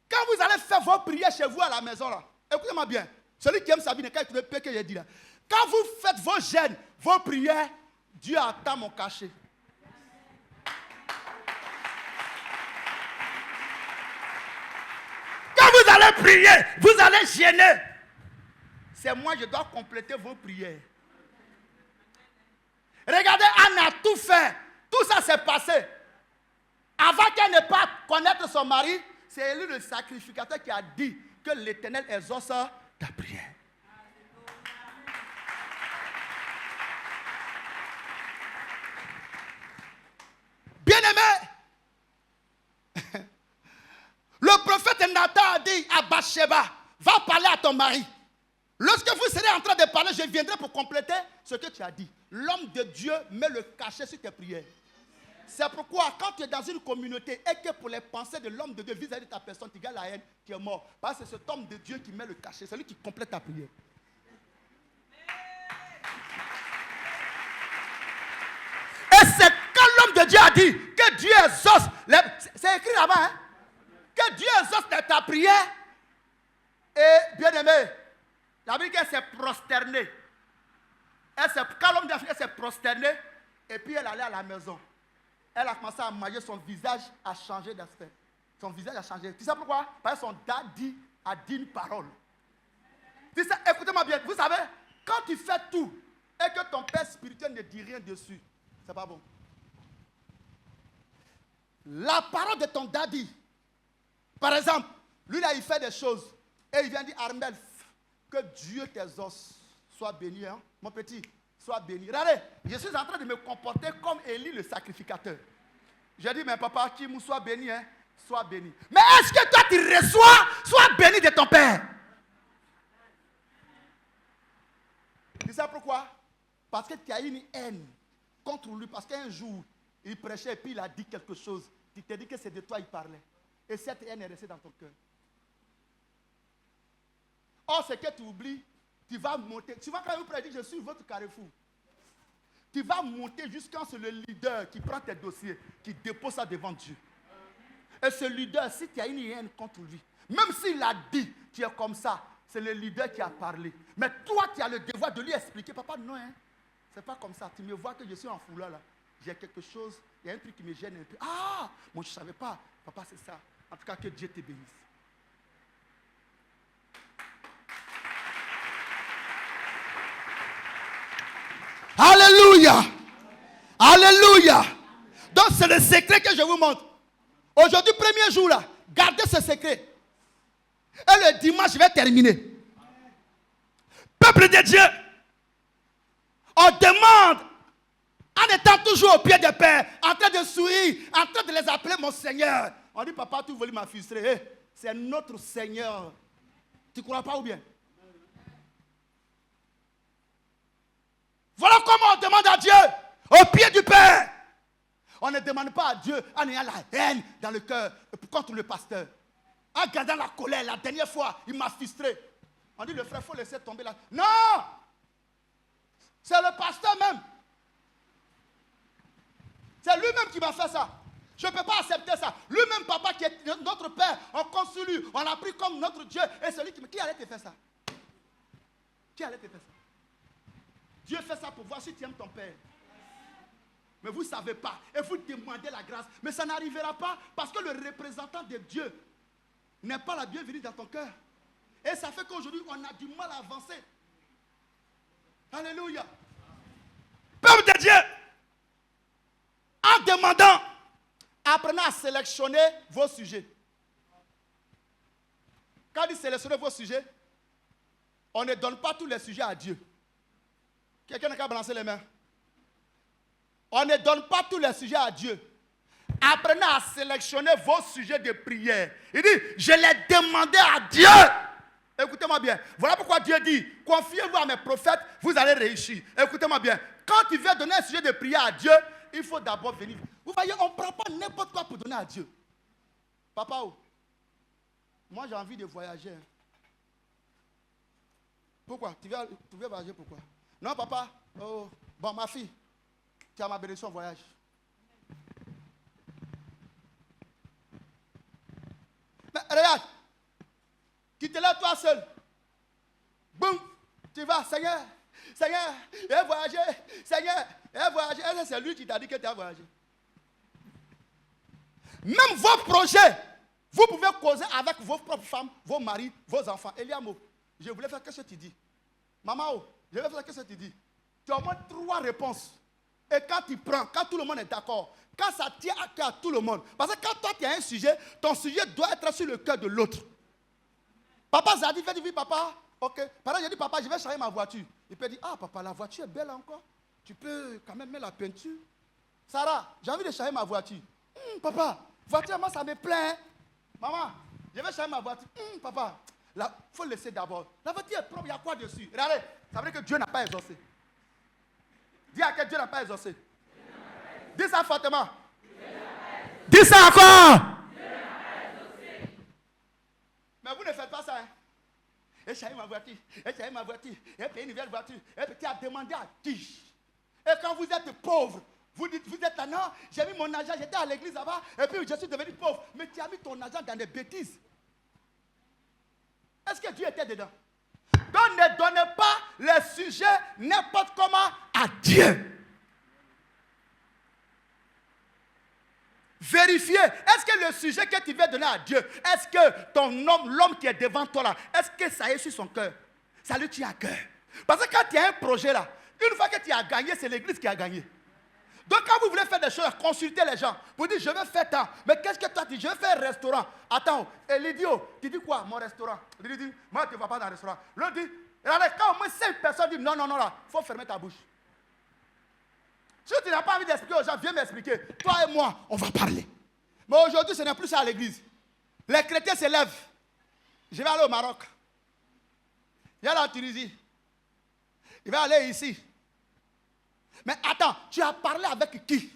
Quand vous allez faire vos prières chez vous à la maison, là, écoutez-moi bien, celui qui aime sa vie, quand il peut que j'ai dit là, quand vous faites vos jeûnes, vos prières, Dieu attend mon cachet. Quand vous allez prier, vous allez gêner. C'est moi, je dois compléter vos prières. Regardez, Anne a tout fait. Tout ça s'est passé. Avant qu'elle ne pas connaître son mari, c'est lui le sacrificateur qui a dit que l'Éternel exauce ta prière. Bien-aimé, le prophète Nathan a dit à Bathsheba, va parler à ton mari. Lorsque vous serez en train de parler, je viendrai pour compléter ce que tu as dit. L'homme de Dieu met le cachet sur tes prières. C'est pourquoi quand tu es dans une communauté et que pour les pensées de l'homme de Dieu vis-à-vis de ta personne, tu gardes la haine, tu es mort. Parce que c'est cet homme de Dieu qui met le cachet, c'est lui qui complète ta prière. Et c'est quand l'homme de Dieu a dit que Dieu exauce, c'est écrit là-bas, hein? Que Dieu exauce ta prière. Et bien aimé, la Bible dit qu'elle s'est prosternée. Quand l'homme de Dieu s'est prosterné, Et puis elle allait à la maison. Elle a commencé à manger, son visage a changé d'aspect. Son visage a changé. Tu sais pourquoi? Parce que son daddy a dit une parole. Tu sais, écoutez-moi bien. Vous savez, quand tu fais tout et que ton père spirituel ne dit rien dessus, c'est pas bon. La parole de ton daddy, par exemple, lui là, il fait des choses. Et il vient dire, Armel, que Dieu tes os soit béni, hein, mon petit. Sois béni. Regardez, je suis en train de me comporter comme Élie le sacrificateur. J'ai dit, mais papa, Kim, sois béni, hein, sois béni. Mais est-ce que toi tu reçois, sois béni de ton père? Tu sais pourquoi? Parce que tu as une haine contre lui. Parce qu'un jour, il prêchait et puis il a dit quelque chose. Tu t'es dit que c'est de toi il parlait. Et cette haine est restée dans ton cœur. Or, ce que tu oublies, tu vas monter. Tu vas quand même prédire, je suis votre carrefour. Tu vas monter jusqu'à ce le leader qui prend tes dossiers, qui dépose ça devant Dieu. Et ce leader, si tu as une haine contre lui, même s'il a dit, tu es comme ça, c'est le leader qui a parlé. Mais toi, tu as le devoir de lui expliquer. Papa, non, hein, c'est pas comme ça. Tu me vois que je suis en foulard là. J'ai quelque chose, il y a un truc qui me gêne un peu. Ah, moi je ne savais pas. Papa, c'est ça. En tout cas, que Dieu te bénisse. Alléluia. Alléluia. Donc c'est le secret que je vous montre. Aujourd'hui, premier jour là, gardez ce secret. Et le dimanche, je vais terminer. Peuple de Dieu, on demande, en étant toujours au pied des pères, en train de sourire, en train de les appeler mon Seigneur. On dit, papa, tu voulais m'affustrer. Hey, c'est notre Seigneur. Tu ne crois pas ou bien? Voilà comment on demande à Dieu, au pied du Père. On ne demande pas à Dieu en ayant la haine dans le cœur contre le pasteur. En gardant la colère, la dernière fois, il m'a frustré. On dit, le frère, il faut laisser tomber là. Non! C'est le pasteur même. C'est lui-même qui m'a fait ça. Je ne peux pas accepter ça. Lui-même, papa, qui est notre père, on consulte, on l'a pris comme notre Dieu. Et celui qui allait te faire ça? Qui allait te faire ça? Dieu fait ça pour voir si tu aimes ton père. Mais vous ne savez pas. Et vous demandez la grâce. Mais ça n'arrivera pas parce que le représentant de Dieu n'est pas la bienvenue dans ton cœur. Et ça fait qu'aujourd'hui, on a du mal à avancer. Alléluia. Peuple de Dieu, en demandant, apprenez à sélectionner vos sujets. Quand il dit sélectionner vos sujets, on ne donne pas tous les sujets à Dieu. Quelqu'un n'a qu'à balancer les mains. On ne donne pas tous les sujets à Dieu. Apprenez à sélectionner vos sujets de prière. Il dit, je l'ai demandé à Dieu. Écoutez-moi bien. Voilà pourquoi Dieu dit, confiez-vous à mes prophètes, vous allez réussir. Écoutez-moi bien. Quand tu veux donner un sujet de prière à Dieu, il faut d'abord venir. Vous voyez, on ne prend pas n'importe quoi pour donner à Dieu. Papa, moi j'ai envie de voyager. Pourquoi? Tu veux voyager pourquoi? Non, papa. Oh, bon, ma fille, tu as ma bénédiction au voyage. Mais regarde, tu te lèves toi seul. Boum, tu vas, Seigneur, Seigneur, il a voyagé, Seigneur, il a voyagé. Et c'est lui qui t'a dit que tu as voyagé. Même vos projets, vous pouvez causer avec vos propres femmes, vos maris, vos enfants. Eliamo, je voulais faire qu'est-ce que tu dis? Maman, je vais faire qu'est-ce que tu dis? Tu as au moins 3 réponses. Et quand tu prends, quand tout le monde est d'accord, quand ça tient à cœur à tout le monde, parce que quand toi tu as un sujet, ton sujet doit être sur le cœur de l'autre. Papa Zadi fait dire, papa, ok. Par exemple, j'ai dit, papa, je vais changer ma voiture. Il peut dire, ah papa, la voiture est belle encore. Tu peux quand même mettre la peinture. Sarah, j'ai envie de changer ma voiture. Papa, voiture, moi ça me plaît. Hein? Maman, je vais changer ma voiture. Papa, il faut laisser d'abord. La voiture est propre, il y a quoi dessus? Regardez, ça veut dire que Dieu n'a pas exaucé. Dis à quel Dieu n'a pas exaucé. Dis ça fortement. Dis ça encore. Mais vous ne faites pas ça. Hein? Et changer ma voiture. Et changer ma voiture. Et payer une nouvelle voiture. Et puis tu as demandé à qui? Et quand vous êtes pauvre, vous dites, vous êtes là, non, j'ai mis mon argent, j'étais à l'église là-bas, et puis je suis devenu pauvre. Mais tu as mis ton argent dans des bêtises. Est-ce que Dieu était dedans? Donc ne donnez pas les sujets n'importe comment à Dieu. Vérifier. Est-ce que le sujet que tu veux donner à Dieu, est-ce que ton homme, l'homme qui est devant toi là, est-ce que ça est sur son cœur? Ça lui tient à cœur. Parce que quand tu as un projet là, une fois que tu as gagné, c'est l'église qui a gagné. Donc quand vous voulez faire des choses, consultez les gens. Vous dites, je veux faire tant. Mais qu'est-ce que tu as dit? Je veux faire un restaurant. Attends, et l'idiot, tu dis quoi? Mon restaurant. Il dit, moi tu ne vas pas dans le restaurant. L'autre dit, regardez, quand au moins 5 personnes disent, non, là, il faut fermer ta bouche. Si tu n'as pas envie d'expliquer aux gens, viens m'expliquer. Toi et moi, on va parler. Mais aujourd'hui, ce n'est plus ça à l'église. Les chrétiens se lèvent. Je vais aller au Maroc. Il y a la Tunisie. Il va aller ici. Mais attends, tu as parlé avec qui?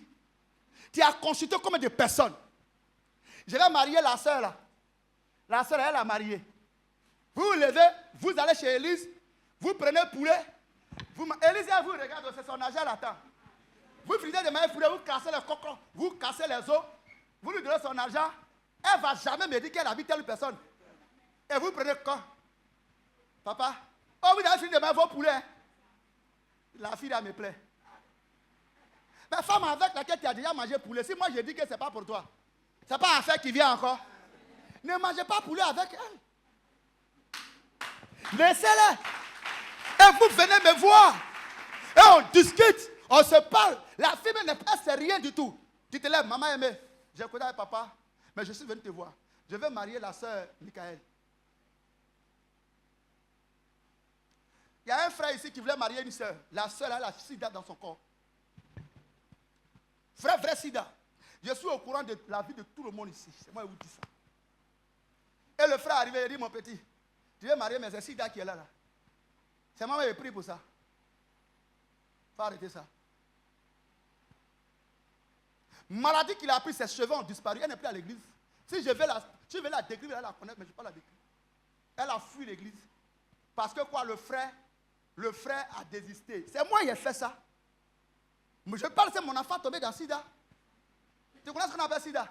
Tu as consulté combien de personnes? Je vais marier la soeur là. La soeur, elle a marié. Vous vous levez, vous allez chez Élise, vous prenez poulet. Élise, elle vous regarde, c'est son argent là-dedans. Vous frisez des mailles poulet, vous cassez les cocons, vous cassez les os, vous lui donnez son argent. Elle ne va jamais me dire qu'elle habite telle personne. Et vous prenez quoi? Papa, oh vous avez fini de mettre vos poulets. La fille là me plaît. Mais femme avec laquelle tu as déjà mangé poulet, si moi je dis que ce n'est pas pour toi, ce n'est pas affaire qui vient encore. Ne mangez pas poulet avec elle. Laissez-la. Et vous venez me voir. Et on discute, on se parle. La fille n'est pas, c'est rien du tout. Tu te lèves, maman aimée. J'ai écouté avec papa, mais je suis venu te voir. Je vais marier la sœur Michael. Il y a un frère ici qui voulait marier une sœur. La sœur, elle a la sida dans son corps. Vrai sida. Je suis au courant de la vie de tout le monde ici. C'est moi qui vous dis ça. Et le frère est arrivé, il dit, mon petit, tu veux marier, mais c'est sida qui est là. C'est moi qui ai pris pour ça. Il faut arrêter ça. Maladie qu'il a pris, ses cheveux ont disparu. Elle n'est plus à l'église. Si je vais la décrire, elle la connaître, mais je ne vais pas la décrire. Elle a fui l'église. Parce que quoi, le frère a désisté. C'est moi qui ai fait ça. Mais je parle, c'est mon enfant tombé dans sida. Tu connais ce qu'on appelle sida?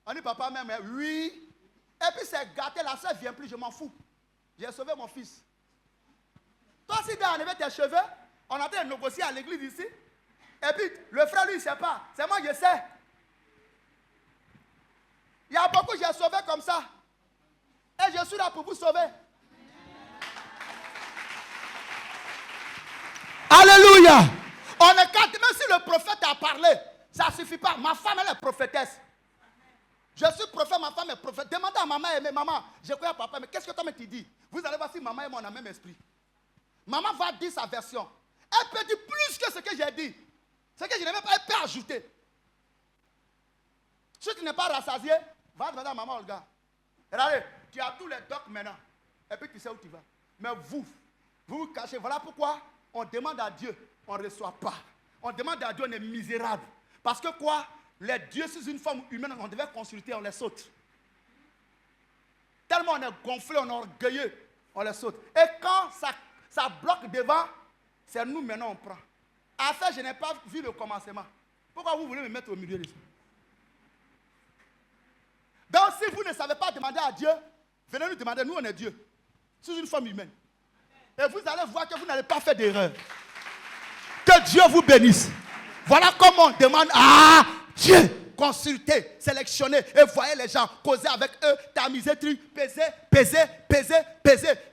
On dit papa même, oui. Et puis c'est gâté, la soeur ne vient plus, je m'en fous. J'ai sauvé mon fils. Toi, si tu as enlevé tes cheveux, on est en train de négocier à l'église ici. Et puis, le frère, lui, il ne sait pas. C'est moi, je sais. Il y a beaucoup, j'ai sauvé comme ça. Et je suis là pour vous sauver. Alléluia. On est quatre, même si le prophète a parlé, ça ne suffit pas. Ma femme, elle est prophétesse. Je suis prophète, ma femme est prophète. Demandez à maman, mais maman, je crois à papa, mais qu'est-ce que toi tu dis? Vous allez voir si maman et moi on a le même esprit. Maman va dire sa version. Elle peut dire plus que ce que j'ai dit. Ce que je n'ai même pas, elle peut ajouter. Si tu n'es pas rassasié, va demander à maman Olga. Regardez, tu as tous les docs maintenant. Et puis tu sais où tu vas. Mais vous vous cachez. Voilà pourquoi on demande à Dieu, on ne reçoit pas. On demande à Dieu, on est misérable. Parce que quoi? Les dieux sous une forme humaine, on devait consulter, on les saute. Tellement on est gonflé, on est orgueilleux, on les saute. Et quand ça bloque devant, c'est nous maintenant on prend. À ça, je n'ai pas vu le commencement. Pourquoi vous voulez me mettre au milieu de ça? Donc si vous ne savez pas demander à Dieu, venez nous demander, nous on est Dieu, sous une forme humaine. Et vous allez voir que vous n'allez pas faire d'erreur. Que Dieu vous bénisse. Voilà comment on demande à Dieu. Consulter, sélectionner et voyez les gens, causer avec eux, tamiser, peser.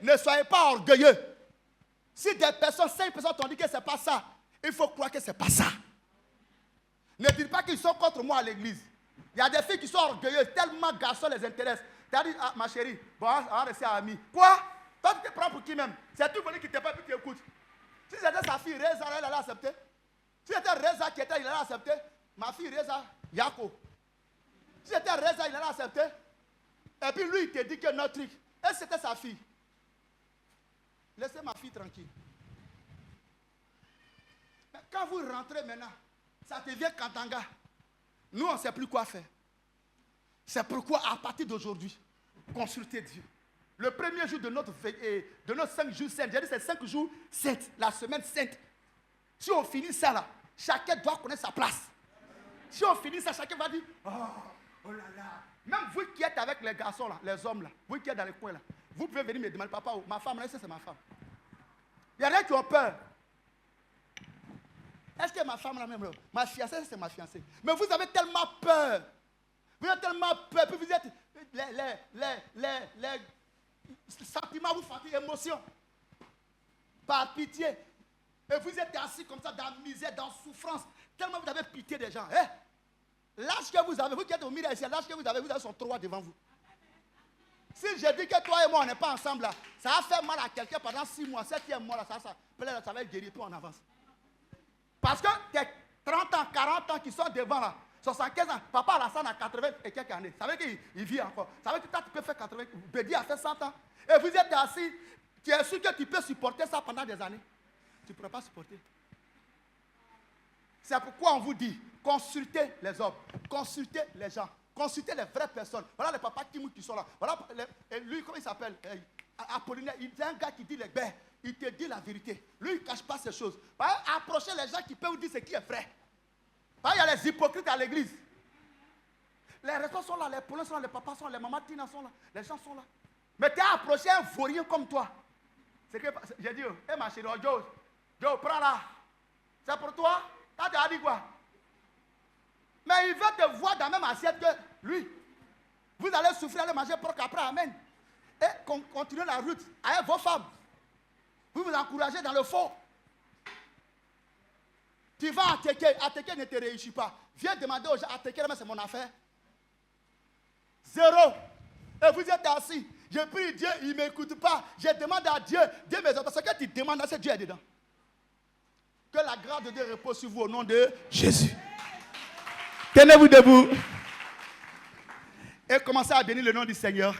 Ne soyez pas orgueilleux. Si des personnes, 5 personnes t'ont dit que ce n'est pas ça, il faut croire que ce n'est pas ça. Ne dites pas qu'ils sont contre moi à l'église. Il y a des filles qui sont orgueilleuses, tellement garçons les intéressent. Tu as dit, ah, ma chérie, bon, on va rester amis. Quoi? Toi, tu te prends pour qui même? C'est tout le monde qui ne t'a pas pu t'écouter. Si c'était sa fille Reza, elle allait accepter. Si c'était Reza qui était, il allait accepter. Ma fille Reza, Yako. Si c'était Reza, il allait accepter. Et puis lui, il te dit que notre truc. Et c'était sa fille. Laissez ma fille tranquille. Mais quand vous rentrez maintenant, ça devient Kantanga. Nous, on ne sait plus quoi faire. C'est pourquoi, à partir d'aujourd'hui, consultez Dieu. Le premier jour de notre 5 jours saints, j'ai dit c'est 5 jours saints, la semaine sainte. Si on finit ça là, chacun doit connaître sa place. Si on finit ça, chacun va dire, oh là là. Même vous qui êtes avec les garçons là, les hommes là, vous qui êtes dans les coins là, vous pouvez venir me demander, papa, ma femme là, ça c'est ma femme. Il y en a qui ont peur. Est-ce que ma femme, la même, ma fiancée, c'est ma fiancée. Mais vous avez tellement peur. Vous avez tellement peur. Puis vous êtes. Les sentiments vous fatiguent, émotions. Par pitié. Et vous êtes assis comme ça dans la misère, dans la souffrance. Tellement vous avez pitié des gens. L'âge que vous avez, vous qui êtes au milieu ici, l'âge que vous avez son droit devant vous. Si je dis que toi et moi, on n'est pas ensemble là, ça va faire mal à quelqu'un pendant 6 mois, 7e mois là, ça va être guéri, puis on avance. Parce que tes 30 ans, 40 ans qui sont devant là, 75 ans, papa Alassane a 80 et quelques années. Ça veut dire qu'il vit encore. Ça veut dire que toi tu peux faire 80, Bédi a fait 100 ans. Et vous êtes assis, tu es sûr que tu peux supporter ça pendant des années. Tu ne pourras pas supporter. C'est pourquoi on vous dit, consultez les hommes, consultez les gens, consultez les vraies personnes. Voilà les papas qui sont là. Voilà lui, comment il s'appelle? Apollinaire. Il est un gars qui dit les bêtes. Il te dit la vérité. Lui, il ne cache pas ces choses. Approchez les gens qui peuvent vous dire ce qui est vrai. Il y a les hypocrites à l'église. Les responsables sont là, les polins sont là, les papas sont là, les mamans Tina sont là, les gens sont là. Mais tu as approché un vaurien comme toi. C'est que j'ai dit, ma chérie, Joe, prends là. C'est pour toi? Tu as dit quoi? Mais il veut te voir dans la même assiette que lui. Vous allez souffrir, allez manger pour qu'après, amen. Et continuez la route avec vos femmes. Vous vous encouragez dans le faux. Tu vas à Teke ne te réussit pas. Viens demander aux gens, à Teke, c'est mon affaire. 0. Et vous êtes assis. Je prie Dieu, il ne m'écoute pas. Je demande à Dieu, Dieu me parce que tu demandes, c'est Dieu est dedans. Que la grâce de Dieu repose sur vous au nom de Jésus. Tenez-vous debout. Et commencez à bénir le nom du Seigneur.